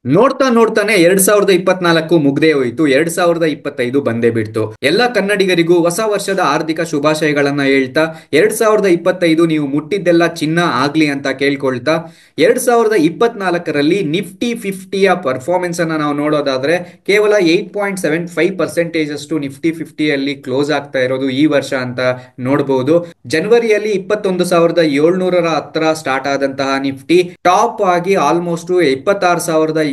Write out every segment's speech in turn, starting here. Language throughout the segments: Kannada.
ನೋಡ್ತಾ ನೋಡ್ತಾನೆ 2024 ಮುಗ್ದೇ ಹೋಯ್ತು. 2025 ಬಂದೇ ಬಿಡ್ತು. ಎಲ್ಲ ಕನ್ನಡಿಗರಿಗೂ ಹೊಸ ವರ್ಷದ ಆರ್ಥಿಕ ಶುಭಾಶಯಗಳನ್ನ ಹೇಳ್ತಾ 2025 ನೀವು ಮುಟ್ಟಿದ್ದೆಲ್ಲ ಚಿನ್ನ ಆಗ್ಲಿ ಅಂತ ಕೇಳ್ಕೊಳ್ತಾ 2024ರಲ್ಲಿ ನಿಫ್ಟಿ 50ಯ ಪರ್ಫಾರ್ಮೆನ್ಸ್ ಅನ್ನ ನಾವು ನೋಡೋದಾದ್ರೆ ಕೇವಲ 8.75% ಅಷ್ಟು ನಿಫ್ಟಿ 50ಯಲ್ಲಿ ಕ್ಲೋಸ್ ಆಗ್ತಾ ಇರೋದು ಈ ವರ್ಷ ಅಂತ ನೋಡಬಹುದು. ಜನವರಿಯಲ್ಲಿ 21,700 ಹತ್ರ ಸ್ಟಾರ್ಟ್ ಆದಂತಹ ನಿಫ್ಟಿ ಟಾಪ್ ಆಗಿ ಆಲ್ಮೋಸ್ಟ್ 26,277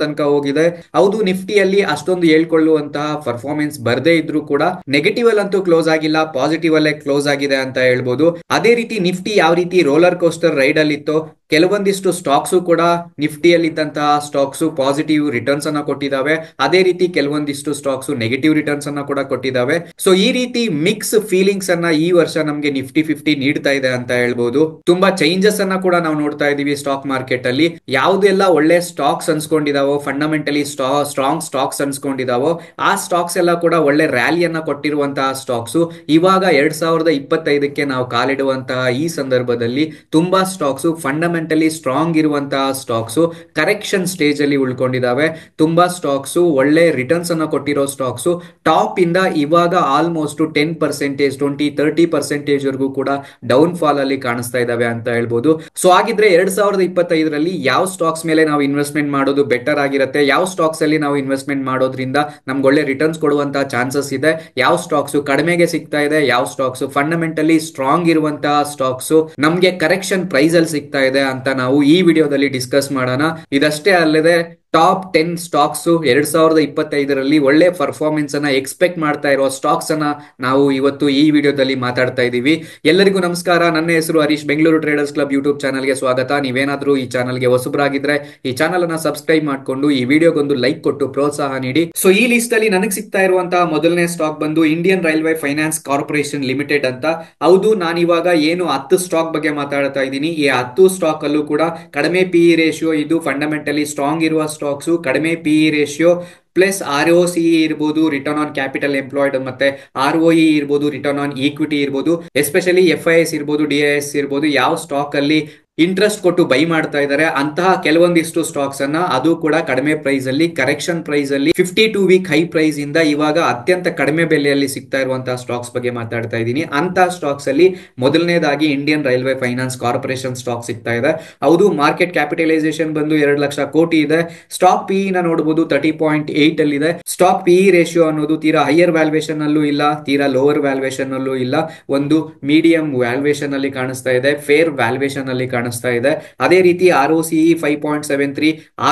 ತನಕ ಹೋಗಿದೆ. ಹೌದು, ನಿಫ್ಟಿಯಲ್ಲಿ ಅಷ್ಟೊಂದು ಹೇಳ್ಕೊಳ್ಳುವಂತಹ ಪರ್ಫಾರ್ಮೆನ್ಸ್ ಬರ್ದೇ ಇದ್ರೂ ಕೂಡ ನೆಗೆಟಿವ್ ಅಲ್ಲಂತೂ ಕ್ಲೋಸ್ ಆಗಿಲ್ಲ, ಪಾಸಿಟಿವ್ ಅಲ್ಲೇ ಕ್ಲೋಸ್ ಆಗಿದೆ ಅಂತ ಹೇಳ್ಬೋದು. ಅದೇ ರೀತಿ ನಿಫ್ಟಿ ಯಾವ ರೀತಿ ರೋಲರ್ ಕೋಸ್ಟರ್ ರೈಡ್ ಅಲ್ಲಿ ಇತ್ತು, ಕೆಲವೊಂದಿಷ್ಟು ಸ್ಟಾಕ್ಸ್ ಕೂಡ ನಿಫ್ಟಿಯಲ್ಲಿ ಇದ್ದಂತಹ ಸ್ಟಾಕ್ಸ್ ಪಾಸಿಟಿವ್ ರಿಟರ್ನ್ಸ್ ಅನ್ನ ಕೊಟ್ಟಿದ್ದಾವೆ. ಅದೇ ರೀತಿ ಕೆಲವೊಂದಿಷ್ಟು ಸ್ಟಾಕ್ಸ್ ನೆಗೆಟಿವ್ ರಿಟರ್ನ್ಸ್ ಅನ್ನ ಕೂಡ ಕೊಟ್ಟಿದ್ದಾವೆ. ಸೊ ಈ ರೀತಿ ಮಿಕ್ಸ್ ಫೀಲಿಂಗ್ಸ್ ಅನ್ನ ಈ ವರ್ಷ ನಮಗೆ ನಿಫ್ಟಿ 50 ನೀಡ್ತಾ ಇದೆ ಅಂತ ಹೇಳ್ಬೋದು. ತುಂಬಾ ಚೇಂಜಸ್ ಅನ್ನ ಕೂಡ ನಾವು ನೋಡ್ತಾ ಇದೀವಿ ಸ್ಟಾಕ್ ಮಾರ್ಕೆಟ್ ಅಲ್ಲಿ. ಯಾವುದೆಲ್ಲ ಒಳ್ಳೆ ಸ್ಟಾಕ್ಸ್ ಅನ್ಸ್ಕೊಂಡಿದಾವೋ, ಫಂಡಮೆಂಟಲಿ ಸ್ಟ್ರಾಂಗ್ ಸ್ಟಾಕ್ಸ್ ಅನ್ಸ್ಕೊಂಡಿದಾವೋ ಆ ಸ್ಟಾಕ್ಸ್ ಎಲ್ಲ ಕೂಡ ಒಳ್ಳೆ ರ್ಯಾಲಿಯನ್ನ ಕೊಟ್ಟಿರುವಂತಹ ಸ್ಟಾಕ್ಸ್. ಇವಾಗ 2025ಕ್ಕೆ ನಾವು ಕಾಲಿಡುವಂತಹ ಈ ಸಂದರ್ಭದಲ್ಲಿ ತುಂಬಾ ಸ್ಟಾಕ್ಸ್ ಫಂಡಮೆಂಟಲಿ ಸ್ಟ್ರಾಂಗ್ ಇರುವಂತಹ ಸ್ಟಾಕ್ಸ್ ಕರೆಕ್ಷನ್ ಸ್ಟೇಜ್ ಅಲ್ಲಿ ಉಳ್ಕೊಂಡಿದಾವೆ. ತುಂಬಾ ಸ್ಟಾಕ್ಸ್ ಒಳ್ಳೆ ರಿಟರ್ನ್ಸ್ ಅನ್ನ ಕೊಟ್ಟಿರೋ ಸ್ಟಾಕ್ಸ್ ಟಾಪ್ ಇಂದ ಇವಾಗ ಆಲ್ಮೋಸ್ಟ್ 10%, 20-30% ವರೆಗೂ ಕೂಡ ಡೌನ್ ಫಾಲ್ ಅಲ್ಲಿ ಕಾಣಿಸ್ತಾ ಇದಾವೆ ಅಂತ ಹೇಳ್ಬೋದು. ಸೊ ಹಾಗಿದ್ರೆ 2025ರಲ್ಲಿ ಯಾವ ಸ್ಟಾಕ್ಸ್ ಮೇಲೆ ನಾವು ಇನ್ವೆಸ್ಟ್ಮೆಂಟ್ ಮಾಡೋದು ಬೆಟರ್ ಆಗಿರುತ್ತೆ, ಯಾವ ಸ್ಟಾಕ್ಸ್ ಅಲ್ಲಿ ನಾವು ಇನ್ವೆಸ್ಟ್ಮೆಂಟ್ ಮಾಡೋದ್ರಿಂದ ನಮ್ಗೆ ಒಳ್ಳೆ ರಿಟರ್ನ್ಸ್ ಕೊಡುವಂತಹ ಚಾನ್ಸಸ್ ಇದೆ, ಯಾವ ಸ್ಟಾಕ್ಸ್ ಕಡಿಮೆಗೆ ಸಿಗ್ತಾ ಇದೆ, ಯಾವ ಸ್ಟಾಕ್ಸ್ ಫಂಡಮೆಂಟಲಿ ಸ್ಟ್ರಾಂಗ್ ಇರುವಂತಹ ಸ್ಟಾಕ್ಸ್ ನಮ್ಗೆ ಕರೆಕ್ಷನ್ ಪ್ರೈಸ್ ಅಲ್ಲಿ ಸಿಗ್ತಾ ಇದೆ ಅಂತ ನಾವು ಈ ವಿಡಿಯೋದಲ್ಲಿ ಡಿಸ್ಕಸ್ ಮಾಡೋಣ. ಇದಷ್ಟೇ ಅಲ್ಲದೆ ಟಾಪ್ 10 ಸ್ಟಾಕ್ಸ್ 2025ರಲ್ಲಿ ಒಳ್ಳೆ ಪರ್ಫಾರ್ಮೆನ್ಸ್ ಅನ್ನ ಎಕ್ಸ್ಪೆಕ್ಟ್ ಮಾಡ್ತಾ ಇರೋ ಸ್ಟಾಕ್ಸ್ ಅನ್ನ ನಾವು ಇವತ್ತು ಈ ವಿಡಿಯೋದಲ್ಲಿ ಮಾತಾಡ್ತಾ ಇದೀವಿ. ಎಲ್ಲರಿಗೂ ನಮಸ್ಕಾರ. ನನ್ನ ಹೆಸರು Harish, Bengaluru traders club YouTube ಚಾನಲ್ಗೆ ಸ್ವಾಗತ. ನೀವೇನಾದ್ರೂ ಈ ಚಾನಲ್ಗೆ ಹೊಸಬರಾಗಿದ್ರೆ ಈ ಚಾನಲ್ ಅನ್ನ ಸಬ್ಸ್ಕ್ರೈಬ್ ಮಾಡ್ಕೊಂಡು ಈ ವಿಡಿಯೋಗೊಂದು ಲೈಕ್ ಕೊಟ್ಟು ಪ್ರೋತ್ಸಾಹ ನೀಡಿ. ಸೊ ಈ ಲಿಸ್ಟ್ ಅಲ್ಲಿ ನನಗೆ ಸಿಗ್ತಾ ಇರುವಂತಹ ಮೊದಲನೇ ಸ್ಟಾಕ್ ಬಂದು Indian railway finance corporation limited ಅಂತ. ಹೌದು, ನಾನು ಇವಾಗ ಏನು 10 ಸ್ಟಾಕ್ ಬಗ್ಗೆ ಮಾತಾಡ್ತಾ ಇದ್ದೀನಿ, ಈ 10 ಸ್ಟಾಕ್ ಅಲ್ಲೂ ಕೂಡ ಕಡಿಮೆ PE ರೇಷಿಯೋ, ಇದು ಫಂಡಮೆಂಟಲಿ ಸ್ಟ್ರಾಂಗ್ ಇರುವ ಸ್ಟಾಕ್ಸ್, ಕಡಿಮೆ PE ರೇಷಿಯೋ ಪ್ಲಸ್ ROCE ಇರ್ಬೋದು, ರಿಟರ್ನ್ ಆನ್ ಕ್ಯಾಪಿಟಲ್ ಎಂಪ್ಲಾಯ್ಡ್, ಮತ್ತೆ ROE ಇರ್ಬೋದು, ರಿಟರ್ನ್ ಆನ್ ಈಕ್ವಿಟಿ ಇರ್ಬೋದು, ಎಸ್ಪೆಷಲಿ FIS ಇರ್ಬೋದು, DIS ಇರ್ಬೋದು, ಯಾವ ಸ್ಟಾಕ್ ಅಲ್ಲಿ ಇಂಟ್ರೆಸ್ಟ್ ಕೊಟ್ಟು ಬೈ ಮಾಡ್ತಾ ಇದ್ದಾರೆ ಅಂತಹ ಕೆಲವೊಂದಿಷ್ಟು ಸ್ಟಾಕ್ಸ್ ಅನ್ನ, ಅದು ಕೂಡ ಕಡಿಮೆ ಪ್ರೈಸ್ ಅಲ್ಲಿ, ಕರೆಕ್ಷನ್ ಪ್ರೈಸ್ ಅಲ್ಲಿ 52 ವೀಕ್ ಹೈ ಪ್ರೈಸ್ ಇಂದ ಇವಾಗ ಅತ್ಯಂತ ಕಡಿಮೆ ಬೆಲೆಯಲ್ಲಿ ಸಿಗ್ತಾ ಇರುವಂತಹ ಸ್ಟಾಕ್ಸ್ ಬಗ್ಗೆ ಮಾತಾಡ್ತಾ ಇದ್ದೀನಿ. ಅಂತ ಸ್ಟಾಕ್ಸ್ ಅಲ್ಲಿ ಮೊದಲನೇದಾಗಿ Indian railway finance corporation stock ಸಿಗ್ತಾ ಇದೆ. ಹೌದು, ಮಾರ್ಕೆಟ್ ಕ್ಯಾಪಿಟಲೈಸೇಷನ್ ಬಂದು 2 ಲಕ್ಷ ಕೋಟಿ ಇದೆ. ಸ್ಟಾಕ್ PE ನ ನೋಡಬಹುದು 30.8 ಅಲ್ಲಿ ಇದೆ. ಸ್ಟಾಕ್ PE ರೇಷಿಯೋ ಅನ್ನೋದು ತೀರಾ ಹೈಯರ್ ವ್ಯಾಲ್ಯೂಯೇಷನ್ ಅಲ್ಲೂ ಇಲ್ಲ, ತೀರಾ ಲೋವರ್ ವ್ಯಾಲ್ಯೂಯೇಷನ್ ಅಲ್ಲೂ ಇಲ್ಲ, ಒಂದು ಮೀಡಿಯಂ ವ್ಯಾಲ್ಯೂಯೇಷನ್ ಅಲ್ಲಿ ಕಾಣಿಸ್ತಾ ಇದೆ, ಫೇರ್ ವ್ಯಾಲ್ಯೂಯೇಷನ್ ಅಲ್ಲಿ ಕಾಣಿಸ್ತಾ ಇದೆ. ಅದೇ ರೀತಿ ROCE 5.73,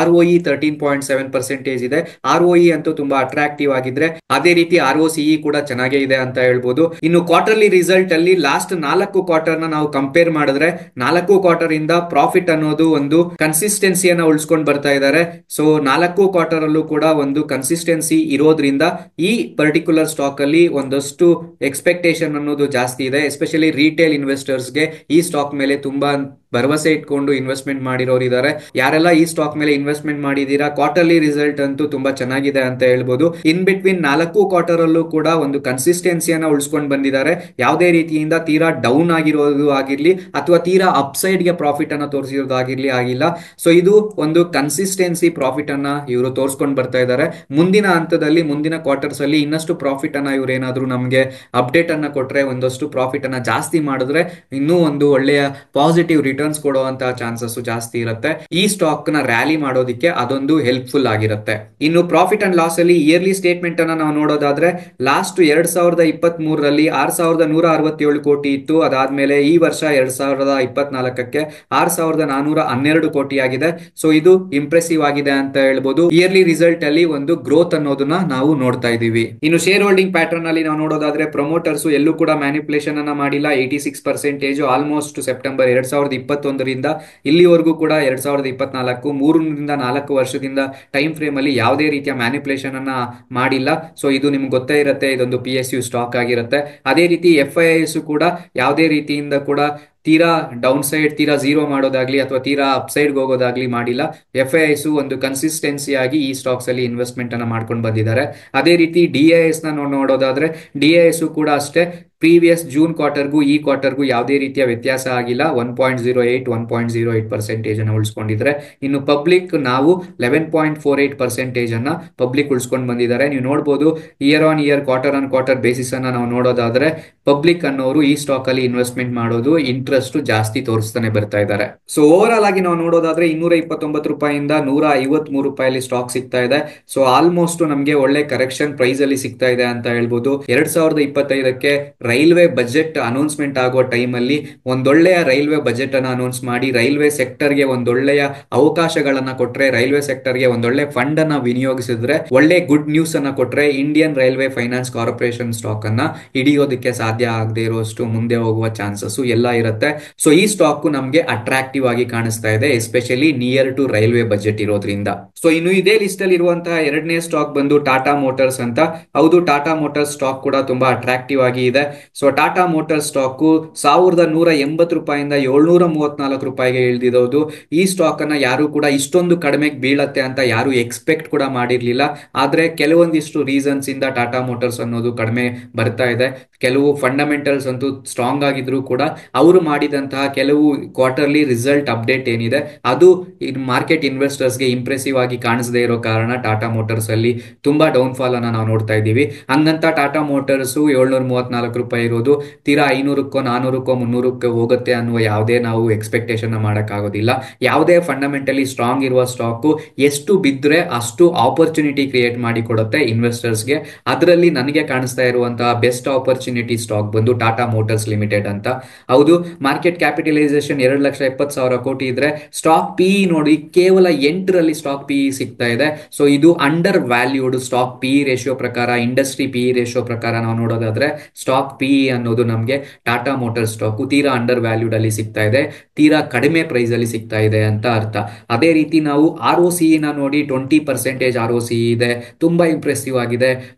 ROE 13.7% ಇದೆ. ROE ಅಂತೂ ತುಂಬಾ ಅಟ್ರಾಕ್ಟಿವ್ ಆಗಿದ್ರೆ ಅದೇ ರೀತಿ ROCE ಕೂಡ ಚೆನ್ನಾಗೇ ಇದೆ ಅಂತ ಹೇಳ್ಬೋದು. ಇನ್ನು ಕ್ವಾರ್ಟರ್ಲಿ ರಿಸಲ್ಟ್ ಅಲ್ಲಿ ಲಾಸ್ಟ್ 4 ಕ್ವಾರ್ಟರ್ ನ ನಾವು ಕಂಪೇರ್ ಮಾಡಿದ್ರೆ 4 ಕ್ವಾರ್ಟರ್ ಇಂದ ಪ್ರಾಫಿಟ್ ಅನ್ನೋದು ಒಂದು ಕನ್ಸಿಸ್ಟೆನ್ಸಿಯನ್ನ ಉಳಿಸ್ಕೊಂಡು ಬರ್ತಾ ಇದ್ದಾರೆ. ಸೊ 4 ಕ್ವಾರ್ಟರ್ ಅಲ್ಲೂ ಕೂಡ ಒಂದು ಕನ್ಸಿಸ್ಟೆನ್ಸಿ ಇರೋದ್ರಿಂದ ಈ ಪರ್ಟಿಕ್ಯುಲರ್ ಸ್ಟಾಕ್ ಅಲ್ಲಿ ಒಂದಷ್ಟು ಎಕ್ಸ್ಪೆಕ್ಟೇಷನ್ ಅನ್ನೋದು ಜಾಸ್ತಿ ಇದೆ. ಎಸ್ಪೆಷಲಿ ರಿಟೇಲ್ ಇನ್ವೆಸ್ಟರ್ಸ್ಗೆ ಈ ಸ್ಟಾಕ್ ಮೇಲೆ ತುಂಬಾ ಭರವಸೆ ಇಟ್ಕೊಂಡು ಇನ್ವೆಸ್ಟ್ಮೆಂಟ್ ಮಾಡಿರೋರು ಇದ್ದಾರೆ. ಯಾರೆಲ್ಲ ಈ ಸ್ಟಾಕ್ ಮೇಲೆ ಇನ್ವೆಸ್ಟ್ಮೆಂಟ್ ಮಾಡಿದೀರಾ, ಕ್ವಾರ್ಟರ್ಲಿ ರಿಸಲ್ಟ್ ಅಂತೂ ತುಂಬಾ ಚೆನ್ನಾಗಿದೆ ಅಂತ ಹೇಳ್ಬೋದು. ಇನ್ ಬಿಟ್ವೀನ್ 4 ಕ್ವಾರ್ಟರ್ ಅಲ್ಲೂ ಕೂಡ ಒಂದು ಕನ್ಸಿಸ್ಟೆನ್ಸಿಯನ್ನ ಉಳಿಸ್ಕೊಂಡು ಬಂದಿದ್ದಾರೆ. ಯಾವುದೇ ರೀತಿಯಿಂದ ತೀರಾ ಡೌನ್ ಆಗಿರೋದು ಆಗಿರ್ಲಿ ಅಥವಾ ತೀರಾ ಅಪ್ಸೈಡ್ ಗೆ ಪ್ರಾಫಿಟ್ ಅನ್ನ ತೋರಿಸಿರೋದು ಆಗಿಲ್ಲ. ಸೊ ಇದು ಒಂದು ಕನ್ಸಿಸ್ಟೆನ್ಸಿ ಪ್ರಾಫಿಟ್ ಅನ್ನ ಇವರು ತೋರಿಸ್ಕೊಂಡು ಬರ್ತಾ ಇದ್ದಾರೆ. ಮುಂದಿನ ಹಂತದಲ್ಲಿ, ಮುಂದಿನ ಕ್ವಾರ್ಟರ್ಸ್ ಅಲ್ಲಿ ಇನ್ನಷ್ಟು ಪ್ರಾಫಿಟ್ ಅನ್ನ ಇವ್ರು ಏನಾದ್ರು ನಮ್ಗೆ ಅಪ್ಡೇಟ್ ಅನ್ನ ಕೊಟ್ರೆ, ಒಂದಷ್ಟು ಪ್ರಾಫಿಟ್ ಅನ್ನ ಜಾಸ್ತಿ ಮಾಡಿದ್ರೆ ಇನ್ನೂ ಒಂದು ಒಳ್ಳೆಯ ಪಾಸಿಟಿವ್ ರಿಟರ್ನ್ಸ್ ಕೊಡುವಂತಹ ಚಾನ್ಸಸ್ ಜಾಸ್ತಿ ಇರುತ್ತೆ. ಈ ಸ್ಟಾಕ್ ನ ರ್ಯಾಲಿ ಮಾಡೋದಕ್ಕೆ ಅದೊಂದು ಹೆಲ್ಪ್ಫುಲ್ ಆಗಿರುತ್ತೆ. ಇನ್ನು ಪ್ರಾಫಿಟ್ ಅಂಡ್ ಲಾಸ್ ಅಲ್ಲಿ ಇಯರ್ಲಿ ಸ್ಟೇಟ್ಮೆಂಟ್ ಅನ್ನ ನಾವು ನೋಡೋದಾದ್ರೆ ಲಾಸ್ಟ್ 2023ರಲ್ಲಿ 6,167 ಕೋಟಿ ಇತ್ತು. ಅದಾದ್ಮೇಲೆ ಈ ವರ್ಷ 2024ಕ್ಕೆ 6,412 ಕೋಟಿ ಆಗಿದೆ. ಸೊ ಇದು ಇಂಪ್ರೆಸಿವ್ ಆಗಿದೆ ಅಂತ ಹೇಳ್ಬೋದು. ಇಯರ್ಲಿ ರಿಸಲ್ಟ್ ಅಲ್ಲಿ ಒಂದು ಗ್ರೋತ್ ಅನ್ನೋದನ್ನ ನಾವು ನೋಡ್ತಾ ಇದೀವಿ. ಇನ್ನು ಶೇರ್ ಹೋಲ್ಡಿಂಗ್ ಪ್ಯಾಟರ್ನ್ ಅಲ್ಲಿ ನಾವು ನೋಡೋದಾದ್ರೆ ಪ್ರಮೋಟರ್ಸ್ ಎಲ್ಲೂ ಕೂಡ ಮ್ಯಾನಿಪುಲೇಷನ್ ಅನ್ನ ಮಾಡಿಲ್ಲ. 86% ಆಲ್ಮೋಸ್ಟ್ ಸೆಪ್ಟೆಂಬರ್ 2021ರಿಂದ ಇಲ್ಲಿವರೆಗೂ ಕೂಡ 2024 3-4 ವರ್ಷದಿಂದ ಟೈಮ್ ಫ್ರೇಮ್ ಅಲ್ಲಿ ಯಾವುದೇ ರೀತಿಯ ಮ್ಯಾನಿಪುಲೇಷನ್ ಅನ್ನ ಮಾಡಿಲ್ಲ. ಸೊ ಇದು ನಿಮ್ಗೆ ಗೊತ್ತೇ ಇರುತ್ತೆ, ಇದೊಂದು PSU ಸ್ಟಾಕ್ ಆಗಿರುತ್ತೆ. ಅದೇ ರೀತಿ FIS ಕೂಡ ಯಾವುದೇ ರೀತಿಯಿಂದ ಕೂಡ ತೀರಾ ಡೌನ್ ಸೈಡ್ ತೀರಾ ಝೀರೋ ಮಾಡೋದಾಗ್ಲಿ ಅಥವಾ ತೀರಾ ಅಪ್ ಸೈಡ್ ಹೋಗೋದಾಗ್ಲಿ ಮಾಡಿಲ್ಲ. FIIs ಒಂದು ಕನ್ಸಿಸ್ಟೆನ್ಸಿ ಆಗಿ ಈ ಸ್ಟಾಕ್ಸ್ ಅಲ್ಲಿ ಇನ್ವೆಸ್ಟ್ಮೆಂಟ್ ಅನ್ನ ಮಾಡ್ಕೊಂಡು ಬಂದಿದ್ದಾರೆ. ಅದೇ ರೀತಿ DIS ನ ನೋಡೋದಾದ್ರೆ DIS ಕೂಡ ಅಷ್ಟೇ ಪ್ರೀವಿಯಸ್ ಜೂನ್ ಕ್ವಾರ್ಟರ್ಗೂ ಈ ಕ್ವಾರ್ಟರ್ಗೂ ಯಾವುದೇ ರೀತಿಯ ವ್ಯತ್ಯಾಸ ಆಗಿಲ್ಲ. 1.08 ಅನ್ನು ಉಳಿಸ್ಕೊಂಡಿದ್ರೆ, ಇನ್ನು ಪಬ್ಲಿಕ್ ನಾವು 11.48% ಅನ್ನ ಪಬ್ಲಿಕ್ ಉಳಿಸ್ಕೊಂಡು ಬಂದಿದ್ದಾರೆ. ನೀವು ನೋಡಬಹುದು year on year, quarter on quarter basis ಅನ್ನ ನಾವು ನೋಡೋದಾದ್ರೆ ಪಬ್ಲಿಕ್ ಅನ್ನೋರು ಈ ಸ್ಟಾಕ್ ಅಲ್ಲಿ ಇನ್ವೆಸ್ಟ್ಮೆಂಟ್ ಮಾಡೋದು ಇಂಟ್ರೆಸ್ಟ್ ಜಾಸ್ತಿ ತೋರಿಸ್ತಾನೆ ಬರ್ತಾ ಇದ್ದಾರೆ. ಸೊ ಓವರ್ ಆಲ್ ಆಗಿ ನಾವು ನೋಡೋದಾದ್ರೆ 229 ರೂಪಾಯಿಂದ 153 ರೂಪಾಯಲ್ಲಿ ಸ್ಟಾಕ್ ಸಿಗ್ತಾ ಇದೆ. ಸೊ ಆಲ್ಮೋಸ್ಟ್ ನಮಗೆ ಒಳ್ಳೆ ಕರೆಕ್ಷನ್ ಪ್ರೈಸ್ ಅಲ್ಲಿ ಸಿಗ್ತಾ ಇದೆ ಅಂತ ಹೇಳ್ಬೋದು. 2025ಕ್ಕೆ ರೈಲ್ವೆ ಬಜೆಟ್ ಅನೌನ್ಸ್ಮೆಂಟ್ ಆಗೋ ಟೈಮ್ ಅಲ್ಲಿ ಒಂದೊಳ್ಳೆಯ ರೈಲ್ವೆ ಬಜೆಟ್ ಅನ್ನು ಅನೌನ್ಸ್ ಮಾಡಿ ರೈಲ್ವೆ ಸೆಕ್ಟರ್ಗೆ ಒಂದೊಳ್ಳೆಯ ಅವಕಾಶಗಳನ್ನ ಕೊಟ್ರೆ, ರೈಲ್ವೆ ಸೆಕ್ಟರ್ಗೆ ಒಂದೊಳ್ಳೆ ಫಂಡ್ ಅನ್ನ ವಿನಿಯೋಗಿಸಿದ್ರೆ, ಒಳ್ಳೆ ಗುಡ್ ನ್ಯೂಸ್ ಅನ್ನ ಕೊಟ್ರೆ Indian railway finance corporation stock ಅನ್ನ ಹಿಡಿಯೋದಕ್ಕೆ ಸಾಧ್ಯ ಆಗದೆ ಇರೋಷ್ಟು ಮುಂದೆ ಹೋಗುವ ಚಾನ್ಸಸ್ ಎಲ್ಲ ಇರುತ್ತೆ. ಸೊ ಈ ಸ್ಟಾಕ್ ನಮಗೆ ಅಟ್ರಾಕ್ಟಿವ್ ಆಗಿ ಕಾಣಿಸ್ತಾ ಇದೆ, especially near to railway budget ಇರೋದ್ರಿಂದ. ಸೊ ಇನ್ನು ಇದೇ ಲಿಸ್ಟ್ ಅಲ್ಲಿ ಇರುವಂತಹ ಎರಡನೇ ಸ್ಟಾಕ್ ಬಂದು ಟಾಟಾ ಮೋಟಾರ್ಸ್ ಅಂತ. ಹೌದು, ಟಾಟಾ ಮೋಟಾರ್ಸ್ ಸ್ಟಾಕ್ ಕೂಡ ತುಂಬಾ ಅಟ್ರಾಕ್ಟಿವ್ ಆಗಿ ಇದೆ. ಸೊ ಟಾಟಾ ಮೋಟಾರ್ ಸ್ಟಾಕ್ 1180 ರೂಪಾಯಿಂದ 734 ರೂಪಾಯಿಗೆ ಇಳಿದಿರೋದು. ಈ ಸ್ಟಾಕ್ ಅನ್ನ ಯಾರು ಕೂಡ ಇಷ್ಟೊಂದು ಕಡಿಮೆಗೆ ಬೀಳತ್ತೆ ಅಂತ ಯಾರು ಎಕ್ಸ್ಪೆಕ್ಟ್ ಕೂಡ ಮಾಡಿರ್ಲಿಲ್ಲ. ಆದ್ರೆ ಕೆಲವೊಂದಿಷ್ಟು ರೀಸನ್ಸ್ ಇಂದ ಟಾಟಾ ಮೋಟಾರ್ಸ್ ಅನ್ನೋದು ಕಡಿಮೆ ಬರ್ತಾ ಇದೆ. ಕೆಲವು ಫಂಡಮೆಂಟಲ್ಸ್ ಅಂತೂ ಸ್ಟ್ರಾಂಗ್ ಆಗಿದ್ರು ಕೂಡ ಅವರು ಮಾಡಿದಂತಹ ಕೆಲವು ಕ್ವಾರ್ಟರ್ಲಿ ರಿಸಲ್ಟ್ ಅಪ್ಡೇಟ್ ಏನಿದೆ ಅದು ಮಾರ್ಕೆಟ್ ಇನ್ವೆಸ್ಟರ್ಸ್ಗೆ ಇಂಪ್ರೆಸಿವ್ ಆಗಿ ಕಾಣಿಸದೇ ಇರೋ ಕಾರಣ ಟಾಟಾ ಮೋಟಾರ್ಸ್ ಅಲ್ಲಿ ತುಂಬಾ ಡೌನ್ ಫಾಲ್ ಅನ್ನ ನಾವು ನೋಡ್ತಾ ಇದ್ದೀವಿ. ಹಂಗಂತ ಟಾಟಾ ಮೋಟಾರ್ಸ್ 734 ರೂಪಾಯಿ ಇರೋದು ತೀರಾ 500ಕ್ಕೋ 400ಕ್ಕೋ 300ಕ್ಕೋ ಹೋಗುತ್ತೆ ಅನ್ನುವ ಯಾವುದೇ ನಾವು ಎಕ್ಸ್ಪೆಕ್ಟೇಷನ್ ಮಾಡೋಕ್ಕಾಗೋದಿಲ್ಲ. ಯಾವುದೇ ಫಂಡಮೆಂಟಲಿ ಸ್ಟ್ರಾಂಗ್ ಇರುವ ಸ್ಟಾಕ್ ಎಷ್ಟು ಬಿದ್ದರೆ ಅಷ್ಟು ಆಪರ್ಚುನಿಟಿ ಕ್ರಿಯೇಟ್ ಮಾಡಿ ಕೊಡುತ್ತೆ ಇನ್ವೆಸ್ಟರ್ಸ್ಗೆ. ಅದರಲ್ಲಿ ನನಗೆ ಕಾಣಿಸ್ತಾ ಇರುವಂತಹ ಬೆಸ್ಟ್ ಆಪರ್ಚುನಿಟಿ ಸ್ಟಾಕ್ ಬಂದು ಟಾಟಾ ಮೋಟಾರ್ಸ್ ಲಿಮಿಟೆಡ್ ಅಂತ. ಹೌದು, ಮಾರ್ಕೆಟ್ ಕ್ಯಾಪಿಟಲೈಸೇಷನ್ 2,70,000 ಕೋಟಿ ಇದ್ರೆ ಸ್ಟಾಕ್ PE ನೋಡಿ ಕೇವಲ 8ರಲ್ಲಿ ಸ್ಟಾಕ್ PE ಸಿಗ್ತಾ ಇದೆ. ಸೊ ಇದು under valued stock PE ratio ಪ್ರಕಾರ, ಇಂಡಸ್ಟ್ರಿ PE ರೇಷಿಯೋ ಪ್ರಕಾರ ನಾವು ನೋಡೋದಾದ್ರೆ ಸ್ಟಾಕ್ PE ಅನ್ನೋದು ನಮಗೆ ಟಾಟಾ ಮೋಟಾರ್ ಸ್ಟಾಕ್ ತೀರಾ ಅಂಡರ್ ವ್ಯಾಲ್ಯೂಡ್ ಅಲ್ಲಿ ಸಿಗ್ತಾ ಇದೆ, ತೀರಾ ಕಡಿಮೆ ಪ್ರೈಸ್ ಅಲ್ಲಿ ಸಿಗ್ತಾ ಇದೆ ಅಂತ ಅರ್ಥ. ಅದೇ ರೀತಿ ನಾವು ROCE ನ ನೋಡಿ 20% ROCE ಇದೆ, ತುಂಬಾ ಇಂಪ್ರೆಸಿವ್ ಆಗಿದೆ.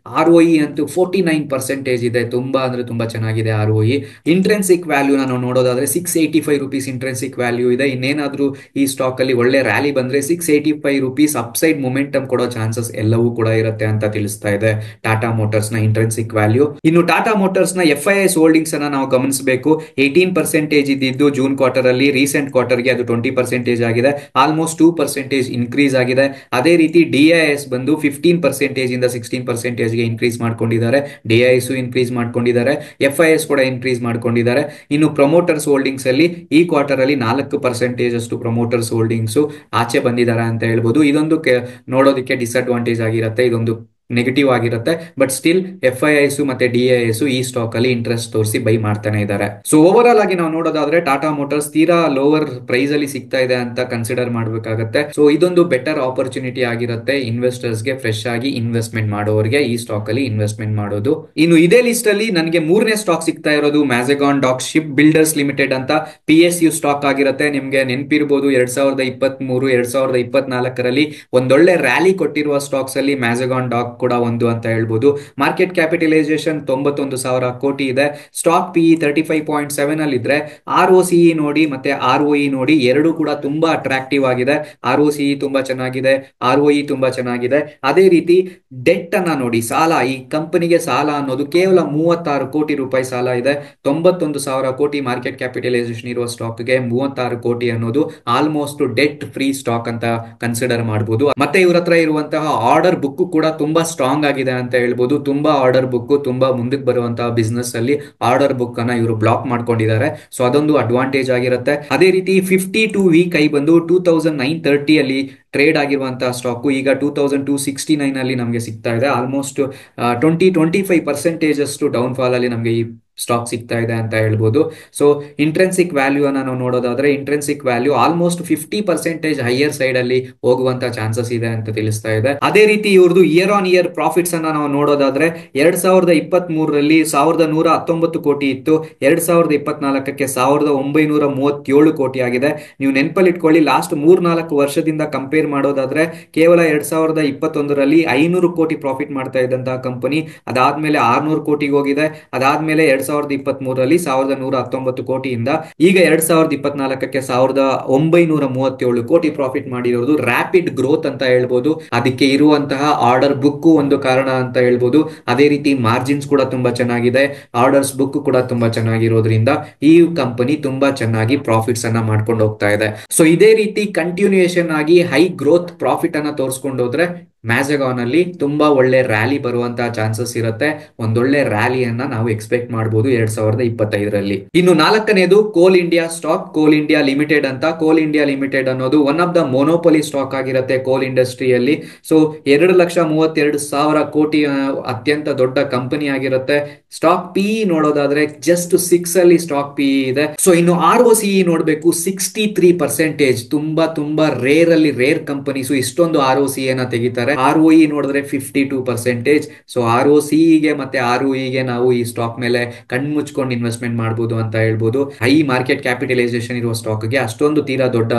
ROE ಅಂತೂ 49% ಇದೆ, ತುಂಬಾ ಅಂದ್ರೆ ತುಂಬಾ ಚೆನ್ನಾಗಿದೆ ROE. ಇಂಟ್ರೆನ್ಸಿಕ್ ವ್ಯಾಲ್ಯೂ ನಾವು ನೋಡೋದಾದ್ರೆ 685 ರೂಪೀಸ್ ಇಂಟ್ರೆನ್ಸಿಕ್ ವ್ಯಾಲ್ಯೂ ಇದೆ. ಇನ್ನೇನಾದ್ರೂ ಈ ಸ್ಟಾಕ್ ಅಲ್ಲಿ ಒಳ್ಳೆ ರ್ಯಾಲಿ ಬಂದ್ರೆ 685 ರೂಪೀಸ್ ಅಪ್ಸೈಡ್ ಮೊಮೆಂಟಮ್ ಕೊಡೋ ಚಾನ್ಸಸ್ ಎಲ್ಲವೂ ಕೂಡ ಇರುತ್ತೆ ಅಂತ ತಿಳಿಸ್ತಾ ಇದೆ ಟಾಟಾ ಮೋಟಾರ್ಸ್ ನ ಇಂಟ್ರೆನ್ಸಿಕ್ ವ್ಯಾಲ್ಯೂ. ಇನ್ನು ಟಾಟಾ ಮೋಟಾರ್ಸ್ ನ FIIs ಹೋಲ್ಡಿಂಗ್ಸ್ ಅನ್ನ ನಾವು ಗಮನಿಸಬೇಕು. 18% ಇದ್ದಿದ್ದು ಜೂನ್ ಕ್ವಾರ್ಟರ್ ಅಲ್ಲಿ ರೀಸೆಂಟ್ ಕ್ವಾರ್ಟರ್ಗೆ ಅದು 20% ಆಗಿದೆ, ಆಲ್ಮೋಸ್ಟ್ 2% ಇನ್ಕ್ರೀಸ್ ಆಗಿದೆ. ಅದೇ ರೀತಿ DIS ಬಂದು 15% ಇಂದ 16% ಗೆ ಇನ್ಕ್ರೀಸ್ ಮಾಡ್ಕೊಂಡಿದ್ದಾರೆ. DIS ಇನ್ಕ್ರೀಸ್ ಮಾಡ್ಕೊಂಡಿದ್ದಾರೆ, FIIs ಕೂಡ ಇನ್ಕ್ರೀಸ್ ಮಾಡ್ಕೊಂಡಿದ್ದಾರೆ. ಇನ್ನು ಪ್ರಮೋಟರ್ಸ್ ಹೋಲ್ಡಿಂಗ್ಸ್ ಅಲ್ಲಿ ಈ ಕ್ವಾರ್ಟರ್ ಅಲ್ಲಿ 4% ಅಷ್ಟು ಪ್ರಮೋಟರ್ಸ್ ಹೋಲ್ಡಿಂಗ್ಸ್ ಆಚೆ ಬಂದಿದ್ದಾರೆ ಅಂತ ಹೇಳ್ಬೋದು. ಇದೊಂದು ನೋಡೋದಕ್ಕೆ ಡಿಸ್ಅಡ್ವಾಂಟೇಜ್ ಆಗಿರುತ್ತೆ, ಇದೊಂದು ನೆಗೆಟಿವ್ ಆಗಿರುತ್ತೆ. ಬಟ್ ಸ್ಟಿಲ್ FIIs ಮತ್ತೆ DIS ಈ ಸ್ಟಾಕ್ ಅಲ್ಲಿ ಇಂಟ್ರೆಸ್ಟ್ ತೋರಿಸಿ ಬೈ ಮಾಡ್ತಾನೆ ಇದ್ದಾರೆ. ಸೊ ಓವರ್ ಆಲ್ ಆಗಿ ನಾವು ನೋಡೋದಾದ್ರೆ ಟಾಟಾ ಮೋಟಾರ್ಸ್ ತೀರಾ ಲೋವರ್ ಪ್ರೈಸ್ ಅಲ್ಲಿ ಸಿಗ್ತಾ ಇದೆ ಅಂತ ಕನ್ಸಿಡರ್ ಮಾಡಬೇಕಾಗುತ್ತೆ. ಸೊ ಇದೊಂದು ಬೆಟರ್ ಆಪರ್ಚುನಿಟಿ ಆಗಿರುತ್ತೆ ಇನ್ವೆಸ್ಟರ್ಸ್ ಗೆ, ಫ್ರೆಶ್ ಆಗಿ ಇನ್ವೆಸ್ಟ್ಮೆಂಟ್ ಮಾಡೋರಿಗೆ ಈ ಸ್ಟಾಕ್ ಅಲ್ಲಿ ಇನ್ವೆಸ್ಟ್ಮೆಂಟ್ ಮಾಡೋದು. ಇನ್ನು ಇದೇ ಲಿಸ್ಟ್ ಅಲ್ಲಿ ನನಗೆ ಮೂರನೇ ಸ್ಟಾಕ್ ಸಿಗ್ತಾ ಇರೋದು ಮ್ಯಾಜಗಾನ್ ಡಾಕ್ ಶಿಪ್ ಬಿಲ್ಡರ್ಸ್ ಲಿಮಿಟೆಡ್ ಅಂತ. PSU ಸ್ಟಾಕ್ ಆಗಿರುತ್ತೆ. ನಿಮ್ಗೆ ನೆನಪಿರಬಹುದು 2023 2024ರಲ್ಲಿ ಒಂದೊಳ್ಳೆ ರ್ಯಾಲಿ ಕೊಟ್ಟಿರುವ ಸ್ಟಾಕ್ಸ್ ಅಲ್ಲಿ ಮ್ಯಾಜಗಾನ್ ಡಾಕ್ ಕೂಡ ಒಂದು ಅಂತ ಹೇಳ್ಬೋದು. ಮಾರ್ಕೆಟ್ ಕ್ಯಾಪಿಟಲೈಸೇಷನ್ 91,000 ಕೋಟಿ ಇದೆ. ಸ್ಟಾಕ್ PE 35.7 ಅಲ್ಲಿ ಇದ್ರೆ ROCE ನೋಡಿ ಮತ್ತೆ ROE ನೋಡಿ ಎರಡು ಕೂಡ ತುಂಬಾ ಅಟ್ರಾಕ್ಟಿವ್ ಆಗಿದೆ. ROCE ತುಂಬಾ ಚೆನ್ನಾಗಿದೆ, ROE ತುಂಬಾ ಚೆನ್ನಾಗಿದೆ. ಅದೇ ರೀತಿ ಡೆಟ್ ಅನ್ನ ನೋಡಿ, ಸಾಲ, ಈ ಕಂಪನಿಗೆ ಸಾಲ ಅನ್ನೋದು ಕೇವಲ 36 ಕೋಟಿ ರೂಪಾಯಿ ಸಾಲ ಇದೆ. 91,000 ಕೋಟಿ ಮಾರ್ಕೆಟ್ ಕ್ಯಾಪಿಟಲೈಸೇಷನ್ ಇರುವ ಸ್ಟಾಕ್ಗೆ 36 ಕೋಟಿ ಅನ್ನೋದು ಆಲ್ಮೋಸ್ಟ್ ಡೆಟ್ ಫ್ರೀ ಸ್ಟಾಕ್ ಅಂತ ಕನ್ಸಿಡರ್ ಮಾಡಬಹುದು. ಮತ್ತೆ ಇವ್ರ ಹತ್ರ ಇರುವಂತಹ ಆರ್ಡರ್ ಬುಕ್ ಕೂಡ ತುಂಬಾ ಸ್ಟ್ರಾಂಗ್ ಆಗಿದೆ ಅಂತ ಹೇಳ್ಬೋದು. ತುಂಬಾ ಆರ್ಡರ್ ಬುಕ್, ತುಂಬಾ ಮುಂದಕ್ಕೆ ಬರುವಂತಹ ಬಿಸ್ನೆಸ್ ಅಲ್ಲಿ ಆರ್ಡರ್ ಬುಕ್ ಅನ್ನ ಇವರು ಬ್ಲಾಕ್ ಮಾಡ್ಕೊಂಡಿದ್ದಾರೆ. ಸೊ ಅದೊಂದು ಅಡ್ವಾಂಟೇಜ್ ಆಗಿರುತ್ತೆ. ಅದೇ ರೀತಿ 52 ವೀಕ್ ಐ ಬಂದು 2930 ಅಲ್ಲಿ ಟ್ರೇಡ್ ಆಗಿರುವಂತಹ ಸ್ಟಾಕ್ ಈಗ 2269 ಅಲ್ಲಿ ನಮಗೆ ಸಿಗ್ತಾ ಇದೆ. ಆಲ್ಮೋಸ್ಟ್ 20-25% ಅಷ್ಟು ಡೌನ್ ಫಾಲ್ ಅಲ್ಲಿ ನಮಗೆ ಈ ಸ್ಟಾಕ್ ಸಿಗ್ತಾ ಇದೆ ಅಂತ ಹೇಳ್ಬೋದು. ಸೊ ಇಂಟ್ರೆನ್ಸಿಕ್ ವ್ಯಾಲ್ಯೂ ಅನ್ನ ನಾವು ನೋಡೋದಾದ್ರೆ intrinsic value almost 50% higher side ಅಲ್ಲಿ ಹೋಗುವಂತ ಚಾನ್ಸಸ್ ಇದೆ ಅಂತ ತಿಳಿಸ್ತಾ ಇದೆ. ಅದೇ ರೀತಿ ಇವ್ರದ್ದು ಇಯರ್ ಆನ್ ಇಯರ್ ಪ್ರಾಫಿಟ್ಸ್ ಅನ್ನ ನಾವು ನೋಡೋದಾದ್ರೆ 2023ರಲ್ಲಿ 1119 ಕೋಟಿ ಇತ್ತು, 2024ಕ್ಕೆ 1937 ಕೋಟಿ ಆಗಿದೆ. ನೀವು ನೆನಪಲ್ಲಿ ಇಟ್ಕೊಳ್ಳಿ, ಲಾಸ್ಟ್ 3-4 ವರ್ಷದಿಂದ ಕಂಪೇರ್ ಮಾಡೋದಾದ್ರೆ ಕೇವಲ 2021ರಲ್ಲಿ 500 ಕೋಟಿ ಪ್ರಾಫಿಟ್ ಮಾಡ್ತಾ ಇದ್ದಂತಹ ಕಂಪನಿ ಅದಾದ್ಮೇಲೆ 600 ಕೋಟಿಗೆ ಹೋಗಿದೆ. ಅದಾದ್ಮೇಲೆ 2023ರಲ್ಲಿ 1119 ಕೋಟಿಯಿಂದ ಈಗ 2024ಕ್ಕೆ 1937 ಕೋಟಿ ಪ್ರಾಫಿಟ್ ಮಾಡಿರೋದು ರ್ಯಾಪಿಡ್ ಗ್ರೋತ್ ಅಂತ ಹೇಳ್ಬೋದು. ಅದಕ್ಕೆ ಇರುವಂತಹ ಆರ್ಡರ್ ಬುಕ್ ಒಂದು ಕಾರಣ ಅಂತ ಹೇಳ್ಬೋದು. ಅದೇ ರೀತಿ ಮಾರ್ಜಿನ್ಸ್ ಕೂಡ ತುಂಬಾ ಚೆನ್ನಾಗಿದೆ, ಆರ್ಡರ್ಸ್ ಬುಕ್ ಕೂಡ ತುಂಬಾ ಚೆನ್ನಾಗಿರೋದ್ರಿಂದ ಈ ಕಂಪನಿ ತುಂಬಾ ಚೆನ್ನಾಗಿ ಪ್ರಾಫಿಟ್ಸ್ ಅನ್ನ ಮಾಡ್ಕೊಂಡು ಹೋಗ್ತಾ ಇದೆ. ಸೊ ಇದೇ ರೀತಿ ಕಂಟಿನ್ಯೂಯೇಷನ್ ಆಗಿ ಹೈ ಗ್ರೋತ್ ಪ್ರಾಫಿಟ್ ಅನ್ನ ತೋರಿಸ್ಕೊಂಡು ಹೋದ್ರೆ ಮ್ಯಾಜಗಾನ್ ಅಲ್ಲಿ ತುಂಬಾ ಒಳ್ಳೆ ರ್ಯಾಲಿ ಬರುವಂತಹ ಚಾನ್ಸಸ್ ಇರುತ್ತೆ. ಒಂದೊಳ್ಳೆ ರ್ಯಾಲಿಯನ್ನ ನಾವು ಎಕ್ಸ್ಪೆಕ್ಟ್ ಮಾಡಬಹುದು 2025ರಲ್ಲಿ. ಇನ್ನು ನಾಲ್ಕನೇದು ಕೋಲ್ ಇಂಡಿಯಾ ಸ್ಟಾಕ್, ಕೋಲ್ ಇಂಡಿಯಾ ಲಿಮಿಟೆಡ್ ಅಂತ. ಕೋಲ್ ಇಂಡಿಯಾ ಲಿಮಿಟೆಡ್ ಅನ್ನೋದು ಒನ್ ಆಫ್ ದ ಮೊನೋಪೊಲಿ ಸ್ಟಾಕ್ ಆಗಿರುತ್ತೆ ಕೋಲ್ ಇಂಡಸ್ಟ್ರಿಯಲ್ಲಿ. ಸೊ 2,32,000 ಕೋಟಿ ಅತ್ಯಂತ ದೊಡ್ಡ ಕಂಪನಿ ಆಗಿರುತ್ತೆ. ಸ್ಟಾಕ್ ಪಿ ನೋಡೋದಾದ್ರೆ ಜಸ್ಟ್ 6 ಅಲ್ಲಿ ಸ್ಟಾಕ್ ಪಿ ಇದೆ. ಸೊ ಇನ್ನು ROCE ನೋಡಬೇಕು 63%. ತುಂಬಾ ರೇರ್ ಅಲ್ಲಿ ರೇರ್ ಕಂಪನೀಸ್ ಇಷ್ಟೊಂದು ROCE ನ ತೆಗಿತಾರೆ. ROE ನೋಡಿದ್ರೆ 52%. ಸೊ ROCE ಮತ್ತೆ ROE ನಾವು ಈ ಸ್ಟಾಕ್ ಮೇಲೆ ಕಣ್ಮುಚ್ಕೊಂಡು ಇನ್ವೆಸ್ಟ್ಮೆಂಟ್ ಮಾಡಬಹುದು ಅಂತ ಹೇಳ್ಬೋದು. ಹೈ ಮಾರ್ಕೆಟ್ ಕ್ಯಾಪಿಟಲೈಸೇಷನ್ ಇರುವ ಸ್ಟಾಕ್ ಗೆ ಅಷ್ಟೊಂದು ತೀರಾ ದೊಡ್ಡ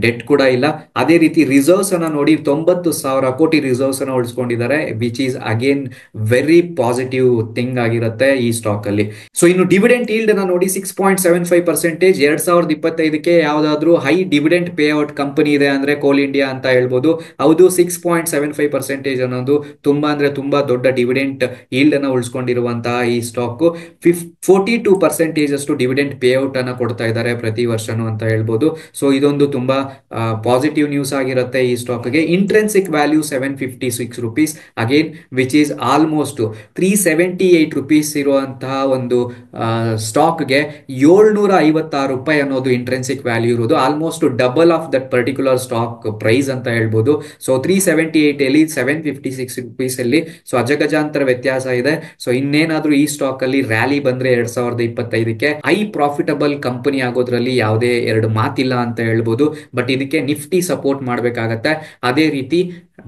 ಡೆಟ್ ಕೂಡ ಇಲ್ಲ. ಅದೇ ರೀತಿ ರಿಸರ್ವ್ಸ್ ಅನ್ನ ನೋಡಿ 90,000 ಕೋಟಿ ರಿಸರ್ವ್ಸ್ ಅನ್ನ ಉಳಿಸ್ಕೊಂಡಿದ್ದಾರೆ, which is again very positive thing ಆಗಿರುತ್ತೆ ಈ ಸ್ಟಾಕ್ ಅಲ್ಲಿ. ಸೊ ಇನ್ನು ಡಿವಿಡೆಂಟ್ ಈಲ್ಡ್ ಅನ್ನ ನೋಡಿ 6.75%. 2025ಕ್ಕೆ ಯಾವ್ದಾದ್ರು high dividend pay out company ಇದೆ ಅಂದ್ರೆ ಕೋಲ್ ಇಂಡಿಯಾ ಅಂತ ಹೇಳ್ಬೋದು. ಹೌದು, 6.75% ಅನ್ನೋದು ತುಂಬಾ ದೊಡ್ಡ ಡಿವಿಡೆಂಟ್ ಈಲ್ಡ್ ಅನ್ನ ಉಳಿಸ್ಕೊಂಡಿರುವಂತಹ ಈ ಸ್ಟಾಕ್ 42% ಅಷ್ಟು ಡಿವಿಡೆಂಟ್ ಪೇ ಔಟ್ ಅನ್ನ ಕೊಡ್ತಾ ಇದ್ದಾರೆ ಪ್ರತಿ ವರ್ಷನೂ ಅಂತ ಹೇಳ್ಬೋದು. ಸೊ ಇದೊಂದು ತುಂಬಾ ಪಾಸಿಟಿವ್ ನ್ಯೂಸ್ ಆಗಿರುತ್ತೆ ಈ ಸ್ಟಾಕ್ ಗೆ. Intrinsic value 756 rupees again, which is almost 378 rupees ಇರುವಂತಹ ಒಂದು ಸ್ಟಾಕ್ ಗೆ 756 ರೂಪಾಯಿ ಅನ್ನೋದು ಇಂಟ್ರೆನ್ಸಿಕ್ ವ್ಯಾಲ್ಯೂ ಇರೋದು. Almost double of that particular stock price ಅಂತ ಹೇಳ್ಬೋದು. ಸೊ 378 ಅಲ್ಲಿ 756 ರುಪೀಸ್ ಅಲ್ಲಿ ಸೊ ಅಜಗಜಾಂತರ ವ್ಯತ್ಯಾಸ ಇದೆ. ಸೊ ಇನ್ನೇನಾದ್ರೂ ಈ ಸ್ಟಾಕ್ ಅಲ್ಲಿ ರ್ಯಾಲಿ ಬಂದ್ರೆ 2025ಕ್ಕೆ ಹೈ ಪ್ರಾಫಿಟಬಲ್ ಕಂಪನಿ ಆಗೋದ್ರಲ್ಲಿ ಯಾವುದೇ ಎರಡು ಮಾತಿಲ್ಲ ಅಂತ ಹೇಳ್ಬೋದು. ಬಟ್ ಇದಕ್ಕೆ ನಿಫ್ಟಿ ಸಪೋರ್ಟ್ ಮಾಡಬೇಕಾಗತ್ತೆ. ಅದೇ ರೀತಿ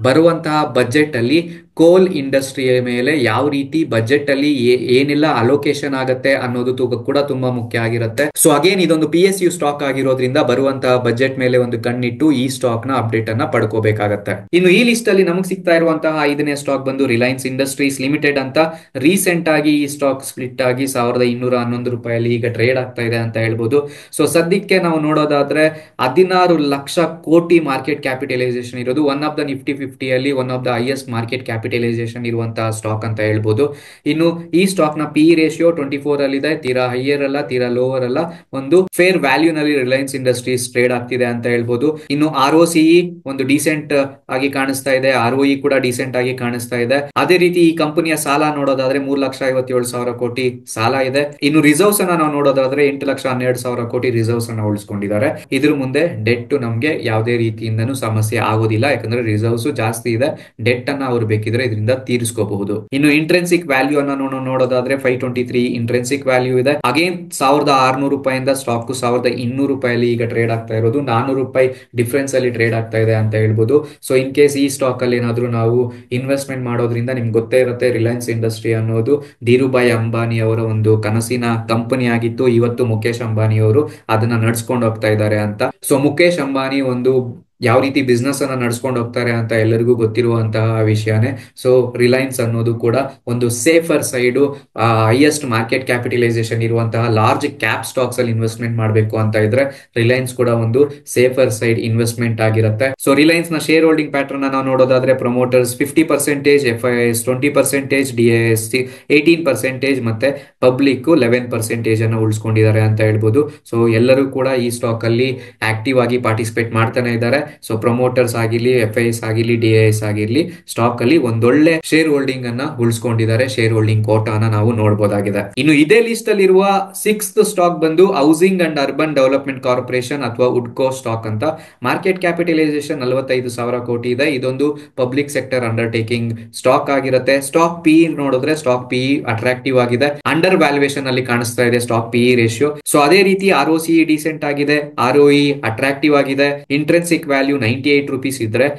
ಬರುವಂತಹ ಬಜೆಟ್ ಅಲ್ಲಿ ಕೋಲ್ ಇಂಡಸ್ಟ್ರಿಯ ಮೇಲೆ ಯಾವ ರೀತಿ ಬಜೆಟ್ ಅಲ್ಲಿ ಏನೆಲ್ಲ ಅಲೋಕೇಶನ್ ಆಗುತ್ತೆ ಅನ್ನೋದು ಕೂಡ ತುಂಬಾ ಮುಖ್ಯ ಆಗಿರುತ್ತೆ. ಸೊ ಅಗೇನ್ ಇದೊಂದು PSU ಸ್ಟಾಕ್ ಆಗಿರೋದ್ರಿಂದ ಬರುವಂತಹ ಬಜೆಟ್ ಮೇಲೆ ಒಂದು ಕಣ್ಣಿಟ್ಟು ಈ ಸ್ಟಾಕ್ ನ ಅಪ್ಡೇಟ್ ಅನ್ನ ಪಡ್ಕೋಬೇಕಾಗತ್ತೆ. ಇನ್ನು ಈ ಲಿಸ್ಟ್ ಅಲ್ಲಿ ನಮಗೆ ಸಿಗ್ತಾ ಇರುವಂತಹ 5ನೇ ಸ್ಟಾಕ್ ಬಂದು ರಿಲಯನ್ಸ್ ಇಂಡಸ್ಟ್ರೀಸ್ ಲಿಮಿಟೆಡ್ ಅಂತ. ರೀಸೆಂಟ್ ಆಗಿ ಈ ಸ್ಟಾಕ್ ಸ್ಪ್ಲಿಟ್ ಆಗಿ 1,211 ರೂಪಾಯಲ್ಲಿ ಈಗ ಟ್ರೇಡ್ ಆಗ್ತಾ ಇದೆ ಅಂತ ಹೇಳ್ಬೋದು. ಸೊ ಸದ್ಯಕ್ಕೆ ನಾವು ನೋಡೋದಾದ್ರೆ 16 ಲಕ್ಷ ಕೋಟಿ ಮಾರ್ಕೆಟ್ ಕ್ಯಾಪಿಟಲೈಸೇಷನ್ ಇರೋದು. One of the Nifty 50 one of the highest market capitalisation ಇರುವಂತಹ ಸ್ಟಾಕ್ ಅಂತ ಹೇಳ್ಬೋದು. ಇನ್ನು ಈ ಸ್ಟಾಕ್ ನ PE ರೇಷಿಯೋ 24 ಅಲ್ಲಿ ಇದೆ. ತೀರಾ ಹೈಯರ್ ಅಲ್ಲ, ತೀರಾ ಲೋವರ್ ಅಲ್ಲ, ಒಂದು ಫೇರ್ ವ್ಯಾಲ್ಯೂ ನಲ್ಲಿ ರಿಲಯನ್ಸ್ ಇಂಡಸ್ಟ್ರೀಸ್ ಟ್ರೇಡ್ ಆಗ್ತಿದೆ ಅಂತ ಹೇಳ್ಬೋದು. ಇನ್ನು ROCE ಒಂದು ಡಿಸೆಂಟ್ ಆಗಿ ಕಾಣಿಸ್ತಾ ಇದೆ, ROE ಕೂಡ ಡಿಸೆಂಟ್ ಆಗಿ ಕಾಣಿಸ್ತಾ ಇದೆ. ಅದೇ ರೀತಿ ಈ ಕಂಪನಿಯ ಸಾಲ ನೋಡೋದಾದ್ರೆ 3,57,000 ಕೋಟಿ ಸಾಲ ಇದೆ. ಇನ್ನು ರಿಸರ್ವ್ಸ್ ಅನ್ನ ನಾವು ನೋಡೋದಾದ್ರೆ 8,12,000 ಕೋಟಿ ರಿಸರ್ವ್ಸ್ ಅನ್ನ ಉಳಿಸ್ಕೊಂಡಿದ್ದಾರೆ. ಇದ್ರ ಮುಂದೆ ಡೆಟ್ ನಮ್ಗೆ ಯಾವುದೇ ರೀತಿಯಿಂದನೂ ಸಮಸ್ಯೆ ಆಗೋದಿಲ್ಲ, ಯಾಕಂದ್ರೆ ರಿಸರ್ವ್ಸ್ ಜಾಸ್ತಿ ಇದೆ. ಡೆಟ್ ಅನ್ನ ಅವ್ರು ಬೇಕಿದ್ರೆ ಇದರಿಂದ ತೀರಿಸ್ಕೋಬಹುದು. ಇನ್ನು ಇಂಟ್ರೆನ್ಸಿಕ್ ವ್ಯಾಲ್ಯೂ ಅನ್ನ ನೋಡೋದಾದ್ರೆ 523 ಇಂಟ್ರೆನ್ಸಿಕ್ ವ್ಯಾಲ್ಯೂ ಇದೆ. ಅಗೇನ್ 1,600 ರೂಪಾಯಿಂದ ಸ್ಟಾಕ್ 1,200 ರೂಪಾಯಲ್ಲಿ ಈಗ ಟ್ರೇಡ್ ಆಗ್ತಾ ಇರೋದು. 400 ರೂಪಾಯಿ ಡಿಫರೆನ್ಸ್ ಅಲ್ಲಿ ಟ್ರೇಡ್ ಆಗ್ತಾ ಇದೆ ಅಂತ ಹೇಳ್ಬೋದು. ಸೊ ಇನ್ ಕೇಸ್ ಈ ಸ್ಟಾಕ್ ಅಲ್ಲಿ ಏನಾದ್ರೂ ನಾವು ಇನ್ವೆಸ್ಟ್ಮೆಂಟ್ ಮಾಡೋದ್ರಿಂದ ನಿಮ್ಗೆ ಗೊತ್ತೇ ಇರುತ್ತೆ, ರಿಲಯನ್ಸ್ ಇಂಡಸ್ಟ್ರಿ ಅನ್ನೋದು ಧೀರುಭಾಯಿ ಅಂಬಾನಿ ಅವರ ಒಂದು ಕನಸಿನ ಕಂಪನಿ ಆಗಿತ್ತು. ಇವತ್ತು ಮುಖೇಶ್ ಅಂಬಾನಿ ಅವರು ಅದನ್ನ ನಡ್ಸ್ಕೊಂಡು ಹೋಗ್ತಾ ಇದ್ದಾರೆ ಅಂತ. ಸೊ ಮುಖೇಶ್ ಅಂಬಾನಿ ಒಂದು ಯಾವ ರೀತಿ ಬಿಸ್ನೆಸ್ ಅನ್ನ ನಡ್ಸ್ಕೊಂಡು ಹೋಗ್ತಾರೆ ಅಂತ ಎಲ್ಲರಿಗೂ ಗೊತ್ತಿರುವಂತಹ ವಿಷಯನೇ. ಸೊ ರಿಲಯನ್ಸ್ ಅನ್ನೋದು ಕೂಡ ಒಂದು safer side, highest market capitalisation ಇರುವಂತಹ ಲಾರ್ಜ್ ಕ್ಯಾಪ್ ಸ್ಟಾಕ್ಸ್ ಅಲ್ಲಿ ಇನ್ವೆಸ್ಟ್ಮೆಂಟ್ ಮಾಡಬೇಕು ಅಂತ ಇದ್ರೆ ರಿಲಯನ್ಸ್ ಕೂಡ ಒಂದು ಸೇಫರ್ ಸೈಡ್ ಇನ್ವೆಸ್ಟ್ಮೆಂಟ್ ಆಗಿರುತ್ತೆ. ಸೊ ರಿಲಯನ್ಸ್ ನ ಶೇರ್ ಹೋಲ್ಡಿಂಗ್ ಪ್ಯಾಟರ್ನ್ ನಾವು ನೋಡೋದಾದ್ರೆ ಪ್ರಮೋಟರ್ಸ್ 50%, FIS 20%, DIS 18% ಮತ್ತೆ ಪಬ್ಲಿಕ್ 11% ಅನ್ನು ಉಳಿಸ್ಕೊಂಡಿದ್ದಾರೆ ಅಂತ ಹೇಳ್ಬೋದು. ಸೊ ಎಲ್ಲರೂ ಕೂಡ ಈ ಸ್ಟಾಕ್ ಅಲ್ಲಿ ಆಕ್ಟಿವ್ ಆಗಿ ಪಾರ್ಟಿಸಿಪೇಟ್ ಮಾಡ್ತಾನೆ ಇದ್ದಾರೆ. ಸೊ ಪ್ರಮೋಟರ್ಸ್ ಆಗಿರ್ಲಿ, FIS ಆಗಿರ್ಲಿ, DIS ಆಗಿರ್ಲಿ ಸ್ಟಾಕ್ ಅಲ್ಲಿ ಒಂದೊಳ್ಳೆ ಶೇರ್ ಹೋಲ್ಡಿಂಗ್ ಅನ್ನ ಉಳಿಸ್ಕೊಂಡಿದ್ದಾರೆ. ಶೇರ್ ಹೋಲ್ಡಿಂಗ್ ಕೋಟಾನ ನಾವು ನೋಡಬಹುದಾಗಿದೆ. ಇನ್ನು ಇದೇ ಲಿಸ್ಟ್ ಅಲ್ಲಿ ಇರುವ 6th ಸ್ಟಾಕ್ ಬಂದು housing and urban development corporation ಅಥವಾ ಉಡ್ಕೋ ಸ್ಟಾಕ್ ಅಂತ. ಮಾರ್ಕೆಟ್ ಕ್ಯಾಪಿಟಲೈಸೇಷನ್ 45,000 ಕೋಟಿ ಇದೆ. ಇದೊಂದು ಪಬ್ಲಿಕ್ ಸೆಕ್ಟರ್ ಅಂಡರ್ಟೇಕಿಂಗ್ ಸ್ಟಾಕ್ ಆಗಿರುತ್ತೆ. ಸ್ಟಾಕ್ PE ನೋಡಿದ್ರೆ ಸ್ಟಾಕ್ PE ಅಟ್ರಾಕ್ಟಿವ್ ಆಗಿದೆ, ಅಂಡರ್ ವ್ಯಾಲ್ಯೂಯೇಷನ್ ಅಲ್ಲಿ ಕಾಣಿಸ್ತಾ ಇದೆ ಸ್ಟಾಕ್ PE ರೇಷಿಯೋ. ಸೊ ಅದೇ ರೀತಿ ROCE ಡಿಸೆಂಟ್ ಆಗಿದೆ, ROE ಅಟ್ರಾಕ್ಟಿವ್ ಆಗಿದೆ, ಇಂಟ್ರೆನ್ಸಿಕ್ ವ್ಯಾಲ್ಯೂ 98 ರೂಪೀಸ್ ಇದ್ರೆ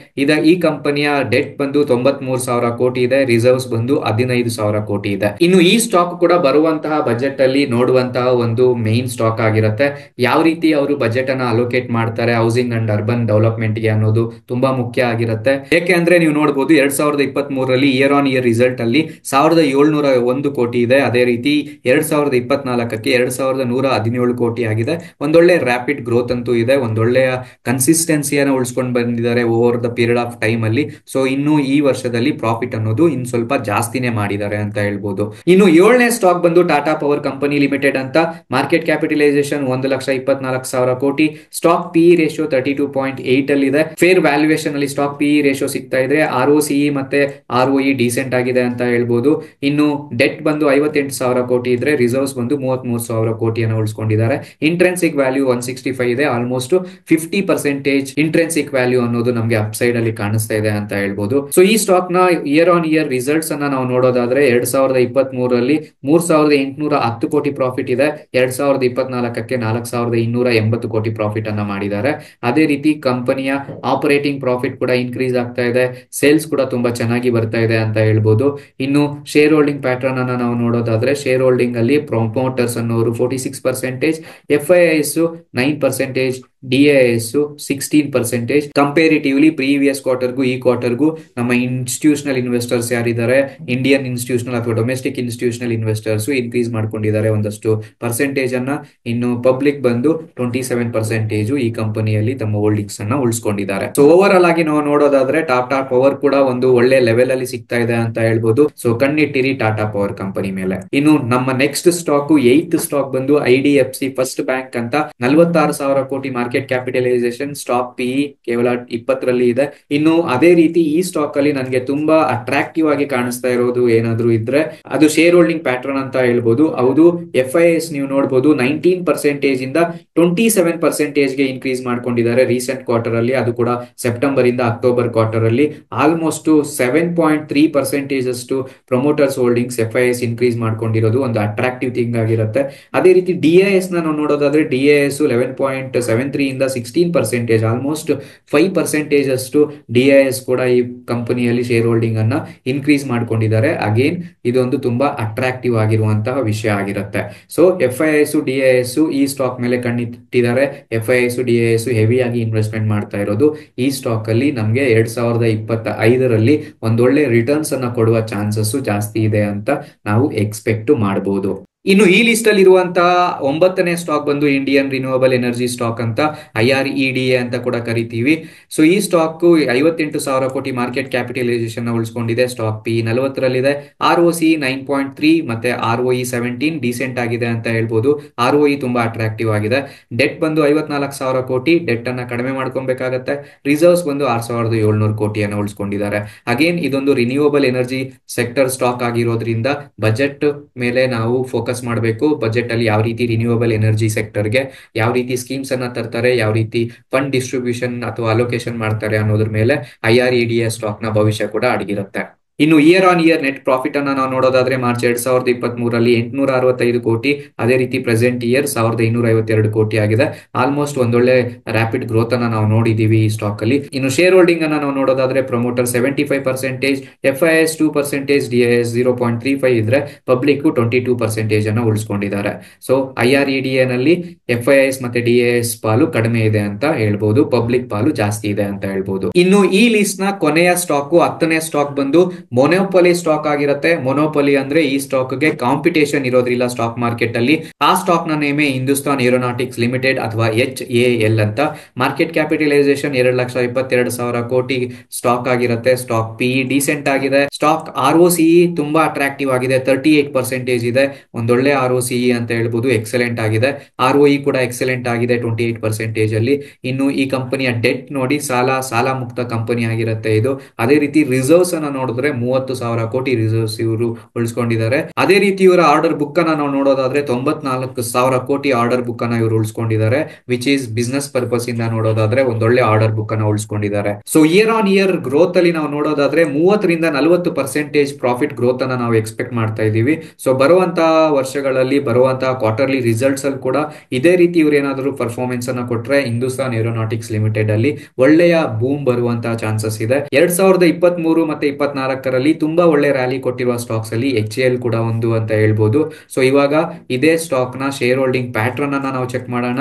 ಈ ಕಂಪನಿಯ ಡೆಟ್ ಬಂದು 93,000 ಕೋಟಿ ಇದೆ, ರಿಸರ್ವ್ಸ್ ಬಂದು 15,000 ಕೋಟಿ ಇದೆ. ಇನ್ನು ಈ ಸ್ಟಾಕ್ ಕೂಡ ಬರುವಂತಹ ಬಜೆಟ್ ಅಲ್ಲಿ ನೋಡುವಂತಹ ಒಂದು ಮೇನ್ ಸ್ಟಾಕ್ ಆಗಿರುತ್ತೆ. ಯಾವ ರೀತಿ ಅವರು ಬಜೆಟ್ ಅನ್ನ ಅಲೋಕೇಟ್ ಮಾಡ್ತಾರೆ ಹೌಸಿಂಗ್ ಅಂಡ್ ಅರ್ಬನ್ ಡೆವಲಪ್ಮೆಂಟ್ ಗೆ ಅನ್ನೋದು ತುಂಬಾ ಮುಖ್ಯ ಆಗಿರುತ್ತೆ. ಯಾಕೆ ಅಂದ್ರೆ ನೀವು ನೋಡಬಹುದು 2023ರಲ್ಲಿ ಇಯರ್ ಆನ್ ಇಯರ್ ರಿಸಲ್ಟ್ ಅಲ್ಲಿ 1,701 ಕೋಟಿ ಇದೆ. ಅದೇ ರೀತಿ 2024ಕ್ಕೆ 2,117 ಕೋಟಿ ಆಗಿದೆ. ಒಂದೊಳ್ಳೆ ರ್ಯಾಪಿಡ್ ಗ್ರೋತ್ ಅಂತೂ ಇದೆ, ಒಂದೊಳ್ಳೆಯ ಕನ್ಸಿಸ್ಟೆನ್ಸಿಯನ್ನು ಉಳಿಸ್ಕೊಂಡು ಬಂದಿದ್ದಾರೆ over the period of time ಅಲ್ಲಿ. ಸೊ ಇನ್ನು ಈ ವರ್ಷದಲ್ಲಿ ಪ್ರಾಫಿಟ್ ಅನ್ನೋದು ಇನ್ನು ಸ್ವಲ್ಪ ಜಾಸ್ತಿನೇ ಮಾಡಿದ್ದಾರೆ ಅಂತ ಹೇಳ್ಬೋದು. ಇನ್ನು 7ನೇ ಸ್ಟಾಕ್ ಬಂದು ಟಾಟಾ ಪವರ್ ಕಂಪನಿ ಲಿಮಿಟೆಡ್ ಅಂತ. ಮಾರ್ಕೆಟ್ ಕ್ಯಾಪಿಟಲೈಸೇಷನ್ 1,24,000 ಕೋಟಿ. ಸ್ಟಾಕ್ ಪಿ ರೇಷಿಯೋ 32.8 ಅಲ್ಲಿ ಇದೆ. ಫೇರ್ ವ್ಯಾಲ್ಯೂಯೇಷನ್ ಅಲ್ಲಿ ಸ್ಟಾಕ್ ಪಿ ರೇಷಿಯೋ ಸಿಗ್ತಾ ಇದೆ. ROCE ಮತ್ತೆ ROE ಡಿಸೆಂಟ್ ಆಗಿದೆ ಅಂತ ಹೇಳ್ಬೋದು. ಇನ್ನು ಡೆಟ್ ಬಂದು 58,000 ಕೋಟಿ ಇದ್ರೆ ರಿಸರ್ವ್ಸ್ ಬಂದು 33,000 ಕೋಟಿಯನ್ನು ಉಳಿಸ್ಕೊಂಡಿದ್ದಾರೆ. ಇಂಟ್ರೆನ್ಸಿಕ್ ವ್ಯಾಲ್ಯೂ 165 ಇದೆ. ಆಲ್ಮೋಸ್ಟ್ 50% ಇಂಟ್ರೆನ್ಸಿಕ್ ವ್ಯಾಲ್ಯೂ ಅನ್ನೋದು ನಮಗೆ ಅಪ್ಸೈಡ್ ಅಲ್ಲಿ ಕಾಣಿಸ್ತಾ ಇದೆ ಅಂತ ಹೇಳ್ಬೋದು. ಸೊ ಈ ಸ್ಟಾಕ್ ನ ಇಯರ್ ಆನ್ ಇಯರ್ ರಿಸಲ್ಟ್ಸ್ ಅನ್ನ ನಾವು ನೋಡೋದಾದ್ರೆ 2023ರಲ್ಲಿ 3,810 ಕೋಟಿ ಪ್ರಾಫಿಟ್ ಇದೆ. 2024ಕ್ಕೆ 4,280 ಕೋಟಿ ಪ್ರಾಫಿಟ್ ಅನ್ನ ಮಾಡಿದ್ದಾರೆ. ಅದೇ ರೀತಿ ಕಂಪನಿಯ ಆಪರೇಟಿಂಗ್ ಪ್ರಾಫಿಟ್ ಕೂಡ ಇನ್ಕ್ರೀಸ್ ಆಗ್ತಾ ಇದೆ. ಸೇಲ್ಸ್ ಕೂಡ ತುಂಬಾ ಚೆನ್ನಾಗಿ ಬರ್ತಾ ಇದೆ ಅಂತ ಹೇಳ್ಬೋದು. ಇನ್ನು ಶೇರ್ ಹೋಲ್ಡಿಂಗ್ ಪ್ಯಾಟರ್ನ್ ಅನ್ನ ನಾವು ನೋಡೋದಾದ್ರೆ ಶೇರ್ ಹೋಲ್ಡಿಂಗ್ ಅಲ್ಲಿ ಪ್ರೊಮೋಟರ್ಸ್ ಅನ್ನೋರು 46%, FIIs 9%, DIS 16%. ಕಂಪೇರಿಟಿವ್ಲಿ ಪ್ರೀವಿಯಸ್ ಕ್ವಾರ್ಟರ್ಗೂ ಈ ಕ್ವಾರ್ಟರ್ಗೂ ನಮ್ಮ ಇನ್ಸ್ಟಿಟ್ಯೂಷನಲ್ ಇನ್ವೆಸ್ಟರ್ಸ್ ಯಾರಿದ್ದಾರೆ, ಇಂಡಿಯನ್ ಇನ್ಸ್ಟಿಟ್ಯೂಷನಲ್ ಅಥವಾ ಡೊಮೆಸ್ಟಿಕ್ ಇನ್ಸ್ಟಿಟ್ಯೂಷನಲ್ ಇನ್ವೆಸ್ಟರ್ಸ್ ಇನ್ಕ್ರೀಸ್ ಮಾಡ್ಕೊಂಡಿದ್ದಾರೆ ಒಂದಷ್ಟು ಪರ್ಸೆಂಟೇಜ್ ಅನ್ನ. ಇನ್ನು ಪಬ್ಲಿಕ್ ಬಂದು 27% ಈ ಕಂಪನಿಯಲ್ಲಿ ತಮ್ಮ ಹೋಲ್ಡಿಂಗ್ಸ್ ಅನ್ನ ಉಳಿಸ್ಕೊಂಡಿದ್ದಾರೆ. ಸೊ ಓವರ್ ಆಲ್ ಆಗಿ ನಾವು ನೋಡೋದಾದ್ರೆ ಟಾಟಾ ಪವರ್ ಕೂಡ ಒಂದು ಒಳ್ಳೆ ಲೆವೆಲ್ ಅಲ್ಲಿ ಸಿಗ್ತಾ ಇದೆ ಅಂತ ಹೇಳ್ಬೋದು. ಸೊ ಕಣ್ಣಿಟ್ಟಿರಿ ಟಾಟಾ ಪವರ್ ಕಂಪನಿ ಮೇಲೆ. ಇನ್ನು ನಮ್ಮ ನೆಕ್ಸ್ಟ್ ಸ್ಟಾಕ್ 8th ಸ್ಟಾಕ್ ಬಂದು IDFC ಫಸ್ಟ್ ಬ್ಯಾಂಕ್ ಅಂತ. 46,000 ಕೋಟಿ ಮಾರ್ಕೆಟ್ ಕ್ಯಾಪಿಟಲೈಸೇಷನ್. ಸ್ಟಾಕ್ ಪಿ ಕೇವಲ 20ರಲ್ಲಿ ಇದೆ. ಇನ್ನು ಅದೇ ರೀತಿ ಈ ಸ್ಟಾಕ್ ಅಲ್ಲಿ ನನಗೆ ತುಂಬಾ ಅಟ್ರಾಕ್ಟಿವ್ ಆಗಿ ಕಾಣಿಸ್ತಾ ಇರೋದು ಏನಾದ್ರು ಇದ್ರೆ ಅದು ಶೇರ್ ಹೋಲ್ಡಿಂಗ್ ಪ್ಯಾಟರ್ನ್ ಅಂತ ಹೇಳ್ಬೋದು. ಹೌದು, FIIs ನೀವು ನೋಡಬಹುದು 19% ಇಂದ 27% ಗೆ ಇನ್ಕ್ರೀಸ್ ಮಾಡ್ಕೊಂಡಿದ್ದಾರೆ ರೀಸೆಂಟ್ ಕ್ವಾರ್ಟರ್ ಅಲ್ಲಿ. ಅದು ಕೂಡ ಸೆಪ್ಟೆಂಬರ್ ಇಂದ ಅಕ್ಟೋಬರ್ ಕ್ವಾರ್ಟರ್ ಅಲ್ಲಿ ಆಲ್ಮೋಸ್ಟ್ 7.3% ಅಷ್ಟು ಪ್ರಮೋಟರ್ಸ್ ಹೋಲ್ಡಿಂಗ್ಸ್ FIIs ಇನ್ಕ್ರೀಸ್ ಮಾಡ್ಕೊಂಡಿರೋದು ಒಂದು ಅಟ್ರಾಕ್ಟಿವ್ ಥಿಂಗ್ ಆಗಿರುತ್ತೆ. ಅದೇ ರೀತಿ DIS ನಾವು ನೋಡೋದಾದ್ರೆ DIS 11.73 ಇಂದ 16%, ಆಲ್ಮೋಸ್ಟ್ 5% ಅಷ್ಟು DIS ಕೂಡ ಈ ಕಂಪನಿಯಲ್ಲಿ ಶೇರ್ ಹೋಲ್ಡಿಂಗ್ ಅನ್ನ ಇನ್ಕ್ರೀಸ್ ಮಾಡ್ಕೊಂಡಿದ್ದಾರೆ. ಅಗೇನ್ ಇದೊಂದು ತುಂಬಾ ಅಟ್ರಾಕ್ಟಿವ್ ಆಗಿರುವಂತಹ ವಿಷಯ ಆಗಿರುತ್ತೆ. ಸೊ FIIs DIS ಈ ಸ್ಟಾಕ್ ಮೇಲೆ ಕಣ್ಣಿಟ್ಟಿದ್ದಾರೆ. FIIs DIS ಹೆವಿಯಾಗಿ ಇನ್ವೆಸ್ಟ್ಮೆಂಟ್ ಮಾಡ್ತಾ ಇರೋದು ಈ ಸ್ಟಾಕ್ ಅಲ್ಲಿ ನಮಗೆ 2025ರಲ್ಲಿ ಒಂದೊಳ್ಳೆ ರಿಟರ್ನ್ಸ್ ಅನ್ನ ಕೊಡುವ ಚಾನ್ಸಸ್ ಜಾಸ್ತಿ ಇದೆ ಅಂತ ನಾವು ಎಕ್ಸ್ಪೆಕ್ಟ್ ಮಾಡಬಹುದು. ಇನ್ನು ಈ ಲಿಸ್ಟ್ ಅಲ್ಲಿ ಇರುವಂತಹ 9ನೇ ಸ್ಟಾಕ್ ಬಂದು ಇಂಡಿಯನ್ ರಿನ್ಯೂವಬಲ್ ಎನರ್ಜಿ ಸ್ಟಾಕ್ ಅಂತ, IREDA ಅಂತ ಕೂಡ ಕರಿತೀವಿ. ಸೊ ಈ ಸ್ಟಾಕ್ 58,000 ಕೋಟಿ ಮಾರ್ಕೆಟ್ ಕ್ಯಾಪಿಟಲೈಸೇಷನ್ ಉಳಿಸ್ಕೊಂಡಿದೆ. ಸ್ಟಾಕ್ ಪಿ 40ರಲ್ಲಿದೆ. ROCE 9.3 ಮತ್ತೆ ROE 17 ಡಿಸೆಂಟ್ ಆಗಿದೆ ಅಂತ ಹೇಳ್ಬೋದು. ROE ತುಂಬಾ ಅಟ್ರಾಕ್ಟಿವ್ ಆಗಿದೆ. ಡೆಟ್ ಬಂದು 54,000 ಕೋಟಿ. ಡೆಟ್ ಅನ್ನ ಕಡಿಮೆ ಮಾಡ್ಕೊಬೇಕಾಗತ್ತೆ. ರಿಸರ್ವ್ಸ್ ಬಂದು 6,700 ಕೋಟಿಯನ್ನು ಉಳಿಸ್ಕೊಂಡಿದ್ದಾರೆ. ಅಗೇನ್ ಇದೊಂದು ರಿನ್ಯೂವಬಲ್ ಎನರ್ಜಿ ಸೆಕ್ಟರ್ ಸ್ಟಾಕ್ ಆಗಿರೋದ್ರಿಂದ ಬಜೆಟ್ ಮೇಲೆ ನಾವು ಫೋಕಸ್ ಮಾಡಬೇಕು. ಬಜೆಟ್ ಅಲ್ಲಿ ಯಾವ ರೀತಿ ರಿನ್ಯೂವಬಲ್ ಎನರ್ಜಿ ಸೆಕ್ಟರ್ಗೆ ಯಾವ ರೀತಿ ಸ್ಕೀಮ್ಸ್ ಅನ್ನ ತರ್ತಾರೆ, ಯಾವ ರೀತಿ ಫಂಡ್ ಡಿಸ್ಟ್ರಿಬ್ಯೂಷನ್ ಅಥವಾ ಅಲೋಕೇಶನ್ ಮಾಡ್ತಾರೆ ಅನ್ನೋದ್ರ ಮೇಲೆ IREDA ಸ್ಟಾಕ್ ನ ಭವಿಷ್ಯ ಕೂಡ ಅಡಗಿರುತ್ತೆ. ಇನ್ನು year on year net profit ಅನ್ನ ನಾವು ನೋಡೋದಾದ್ರೆ ಮಾರ್ಚ್ 2023ರಲ್ಲಿ 865 ಕೋಟಿ. ಅದೇ ರೀತಿ ಪ್ರೆಸೆಂಟ್ ಇಯರ್ 1,252 ಕೋಟಿ ಆಗಿದೆ. ಆಲ್ಮೋಸ್ಟ್ ಒಂದೊಳ್ಳೆ ರ್ಯಾಪಿಡ್ ಗ್ರೋತ್ ಅನ್ನ ನಾವು ನೋಡಿದೀವಿ ಈ ಸ್ಟಾಕ್ ಅಲ್ಲಿ. ಇನ್ನು ಶೇರ್ ಹೋಲ್ಡಿಂಗ್ ಅನ್ನ ನಾವು ನೋಡೋದಾದ್ರೆ ಪ್ರಮೋಟರ್ 75%, FIIs 2%, DIS 0.35 ಇದ್ರೆ ಪಬ್ಲಿಕ್ 22% ಅನ್ನ ಉಳಿಸ್ಕೊಂಡಿದ್ದಾರೆ. ಸೊ IREDA ನಲ್ಲಿ FIIs ಮತ್ತೆ DIS ಪಾಲು ಕಡಿಮೆ ಇದೆ ಅಂತ ಹೇಳ್ಬೋದು, ಪಬ್ಲಿಕ್ ಪಾಲು ಜಾಸ್ತಿ ಇದೆ ಅಂತ ಹೇಳ್ಬೋದು. ಇನ್ನು ಈ ಲಿಸ್ಟ್ ನ ಕೊನೆಯ ಸ್ಟಾಕ್ 10ನೇ ಸ್ಟಾಕ್ ಬಂದು ಮೊನೋಪೊಲಿ ಸ್ಟಾಕ್ ಆಗಿರುತ್ತೆ. ಮೊನೋಪೊಲಿ ಅಂದ್ರೆ ಈ ಸ್ಟಾಕ್ ಗೆ ಕಾಂಪಿಟೇಷನ್ ಇರೋದ್ರಿಲ್ಲ ಸ್ಟಾಕ್ ಮಾರ್ಕೆಟ್ ಅಲ್ಲಿ. ಆ ಸ್ಟಾಕ್ ನ ನೇಮೇ ಹಿಂದೂಸ್ತಾನ್ ಏರೋನಾಟಿಕ್ಸ್ ಲಿಮಿಟೆಡ್ ಅಥವಾ HAL ಅಂತ. ಮಾರ್ಕೆಟ್ ಕ್ಯಾಪಿಟಲೈಸೇಷನ್ 2,22,000 ಕೋಟಿ ಸ್ಟಾಕ್ ಆಗಿರುತ್ತೆ. ಸ್ಟಾಕ್ PE ಡಿಸೆಂಟ್ ಆಗಿದೆ. ಸ್ಟಾಕ್ ROCE ತುಂಬಾ ಅಟ್ರಾಕ್ಟಿವ್ ಆಗಿದೆ, 38% ಇದೆ. ಒಂದೊಳ್ಳೆ ROCE ಅಂತ ಹೇಳ್ಬೋದು, ಎಕ್ಸಲೆಂಟ್ ಆಗಿದೆ. ROE ಕೂಡ ಎಕ್ಸಲೆಂಟ್ ಆಗಿದೆ 28% ಅಲ್ಲಿ. ಇನ್ನು ಈ ಕಂಪನಿಯ ಡೆಟ್ ನೋಡಿ ಸಾಲ ಮುಕ್ತ ಕಂಪನಿ ಆಗಿರುತ್ತೆ ಇದು. ಅದೇ ರೀತಿ ರಿಸರ್ವ್ಸ್ ಅನ್ನ ನೋಡಿದ್ರೆ 30,000 ಕೋಟಿ ರಿಸರ್ವ್ಸ್ ಇವರು ಉಳಿಸ್ಕೊಂಡಿದ್ದಾರೆ. ಅದೇ ರೀತಿ ಇವರ ಆರ್ಡರ್ ಬುಕ್ ಅನ್ನ ನಾವು ನೋಡೋದಾದ್ರೆ 94,000 ಕೋಟಿ ಆರ್ಡರ್ ಬುಕ್ ಅನ್ನ ಇವರು ಉಳಿಸ್ಕೊಂಡಿದ್ದಾರೆ, ವಿಚ್ ಈಸ್ ಬಿಸ್ನೆಸ್ ಪರ್ಪಸ್ ಇಂದ ನೋಡೋದಾದ್ರೆ ಒಂದೊಳ್ಳೆ ಆರ್ಡರ್ ಬುಕ್ ಅನ್ನ ಉಳಿಸ್ಕೊಂಡಿದ್ದಾರೆ. So year on year growth ಅಲ್ಲಿ ನಾವು ನೋಡೋದಾದ್ರೆ 30-40% ಪ್ರಾಫಿಟ್ ಗ್ರೋತ್ ಅನ್ನ ನಾವು ಎಕ್ಸ್ಪೆಕ್ಟ್ ಮಾಡ್ತಾ ಇದೀವಿ. ಸೊ ಬರುವಂತಹ ವರ್ಷಗಳಲ್ಲಿ ಬರುವಂತಹ ಕ್ವಾರ್ಟರ್ಲಿ ರಿಸಲ್ಟ್ಸ್ ಅಲ್ಲಿ ಕೂಡ ಇದೇ ರೀತಿ ಇವ್ರು ಏನಾದರೂ ಪರ್ಫಾರ್ಮೆನ್ಸ್ ಅನ್ನ ಕೊಟ್ರೆ ಹಿಂದೂಸ್ತಾನ್ ಏರೋನಾಟಿಕ್ಸ್ ಲಿಮಿಟೆಡ್ ಅಲ್ಲಿ ಒಳ್ಳೆಯ ಬೂಮ್ ಬರುವಂತಹ ಚಾನ್ಸಸ್ ಇದೆ. 2023 ಮತ್ತೆ 24ರಲ್ಲಿ ತುಂಬಾ ಒಳ್ಳೆ ರ್ಯಾಲಿ ಕೊಟ್ಟಿರುವ ಸ್ಟಾಕ್ಸ್ ಅಲ್ಲಿ HAL ಕೂಡ ಒಂದು ಅಂತ ಹೇಳ್ಬೋದು. ಸೊ ಇವಾಗ ಇದೇ ಸ್ಟಾಕ್ ನ ಶೇರ್ ಹೋಲ್ಡಿಂಗ್ ಪ್ಯಾಟ್ರನ್ ಅನ್ನ ನಾವು ಚೆಕ್ ಮಾಡೋಣ.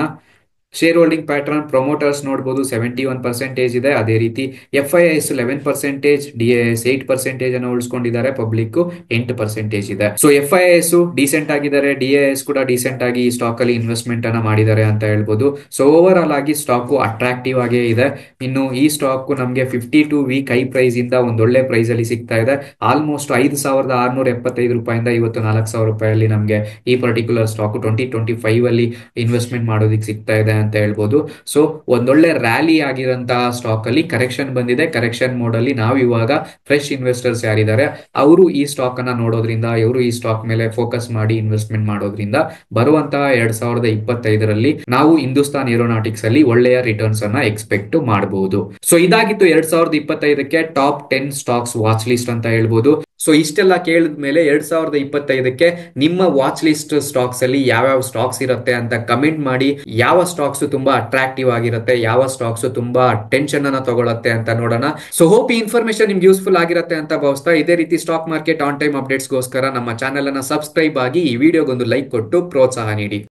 ಶೇರ್ ಹೋಲ್ಡಿಂಗ್ ಪ್ಯಾಟ್ರನ್ ಪ್ರೊಮೋಟರ್ಸ್ ನೋಡಬಹುದು 71% ಇದೆ. ಅದೇ ರೀತಿ FIIs 11%, DIS 8% ಅನ್ನು ಉಳಿಸ್ಕೊಂಡಿದ್ದಾರೆ, ಪಬ್ಲಿಕ್ 8% ಇದೆ. ಸೊ FIIs ಡೀಸೆಂಟ್ ಆಗಿದ್ದಾರೆ, DIS ಕೂಡ ಡೀಸೆಂಟ್ ಆಗಿ ಈ ಸ್ಟಾಕ್ ಅಲ್ಲಿ ಇನ್ವೆಸ್ಟ್ಮೆಂಟ್ ಅನ್ನ ಮಾಡಿದ್ದಾರೆ ಅಂತ ಹೇಳ್ಬೋದು. ಸೊ ಓವರ್ ಆಲ್ ಆಗಿ ಸ್ಟಾಕ್ ಅಟ್ರಾಕ್ಟಿವ್ ಆಗೇ ಇದೆ. ಇನ್ನು ಈ ಸ್ಟಾಕ್ ನಮಗೆ 52 ವೀಕ್ ಹೈ ಪ್ರೈಸ್ ಇಂದ ಒಂದೊಳ್ಳೆ ಪ್ರೈಸ್ ಅಲ್ಲಿ ಸಿಗ್ತಾ ಇದೆ. ಆಲ್ಮೋಸ್ಟ್ 5,675 ರೂಪಾಯಿಂದ ಇವತ್ತು 4,000 ರೂಪಾಯಲ್ಲಿ ನಮಗೆ ಈ ಪರ್ಟಿಕ್ಯುಲರ್ ಸ್ಟಾಕ್ 2025 ಅಲ್ಲಿ ಇನ್ವೆಸ್ಟ್ಮೆಂಟ್ ಮಾಡೋದಕ್ಕೆ ಸಿಗ್ತಾ ಇದೆ ಅಂತ ಹೇಳ್ಬೋದು. ಸೊ ಒಂದೊಳ್ಳೆ ರ್ಯಾಲಿ ಆಗಿರಂತಹ ಸ್ಟಾಕ್ ಅಲ್ಲಿ ಕರೆಕ್ಷನ್ ಬಂದಿದೆ. ಕರೆಕ್ಷನ್ ಮೋಡ್ ಅಲ್ಲಿ ನಾವು ಇವಾಗ ಫ್ರೆಶ್ ಇನ್ವೆಸ್ಟರ್ಸ್ ಯಾರಿದ್ದಾರೆ ಅವರು ಈ ಸ್ಟಾಕ್ ಅನ್ನ ನೋಡೋದ್ರಿಂದ, ಇವರು ಈ ಸ್ಟಾಕ್ ಮೇಲೆ ಫೋಕಸ್ ಮಾಡಿ ಇನ್ವೆಸ್ಟ್ಮೆಂಟ್ ಮಾಡೋದ್ರಿಂದ ಬರುವಂತಹ 2025ರಲ್ಲಿ ನಾವು ಹಿಂದೂಸ್ತಾನ್ ಏರೋನಾಟಿಕ್ಸ್ ಅಲ್ಲಿ ಒಳ್ಳೆಯ ರಿಟರ್ನ್ಸ್ ಅನ್ನ ಎಕ್ಸ್ಪೆಕ್ಟ್ ಮಾಡಬಹುದು. ಸೊ ಇದಾಗಿತ್ತು 2025ಕ್ಕೆ ಟಾಪ್ 10 ಸ್ಟಾಕ್ಸ್ ವಾಚ್ ಲಿಸ್ಟ್ ಅಂತ ಹೇಳ್ಬೋದು. ಸೊ ಇಷ್ಟೆಲ್ಲ ಕೇಳಿದ ಮೇಲೆ 2025ಕ್ಕೆ ನಿಮ್ಮ ವಾಚ್ ಲಿಸ್ಟ್ ಸ್ಟಾಕ್ಸ್ ಅಲ್ಲಿ ಯಾವ್ಯಾವ ಸ್ಟಾಕ್ಸ್ ಇರುತ್ತೆ ಅಂತ ಕಮೆಂಟ್ ಮಾಡಿ. ಯಾವ ಸ್ಟಾಕ್ಸ್ ತುಂಬಾ ಅಟ್ರಾಕ್ಟಿವ್ ಆಗಿರುತ್ತೆ, ಯಾವ ಸ್ಟಾಕ್ಸ್ ತುಂಬಾ ಟೆನ್ಷನ್ ಅನ್ನ ತಗೊಳುತ್ತೆ ಅಂತ ನೋಡೋಣ. ಸೊ ಹೋಪ್ ಈ ಇನ್ಫಾರ್ಮೇಶನ್ ನಿಮ್ಗೆ ಯೂಸ್ಫುಲ್ ಆಗಿರುತ್ತೆ ಅಂತ ಭಾವಿಸ್ತಾ, ಇದೇ ರೀತಿ ಸ್ಟಾಕ್ ಮಾರ್ಕೆಟ್ ಆನ್ ಟೈಮ್ ಅಪ್ಡೇಟ್ಸ್ಗೋಸ್ಕರ ನಮ್ಮ ಚಾನೆಲ್ ಅನ್ನ ಸಬ್ಸ್ಕ್ರೈಬ್ ಆಗಿ ಈ ವಿಡಿಯೋಗೊಂದು ಲೈಕ್ ಕೊಟ್ಟು ಪ್ರೋತ್ಸಾಹ ನೀಡಿ.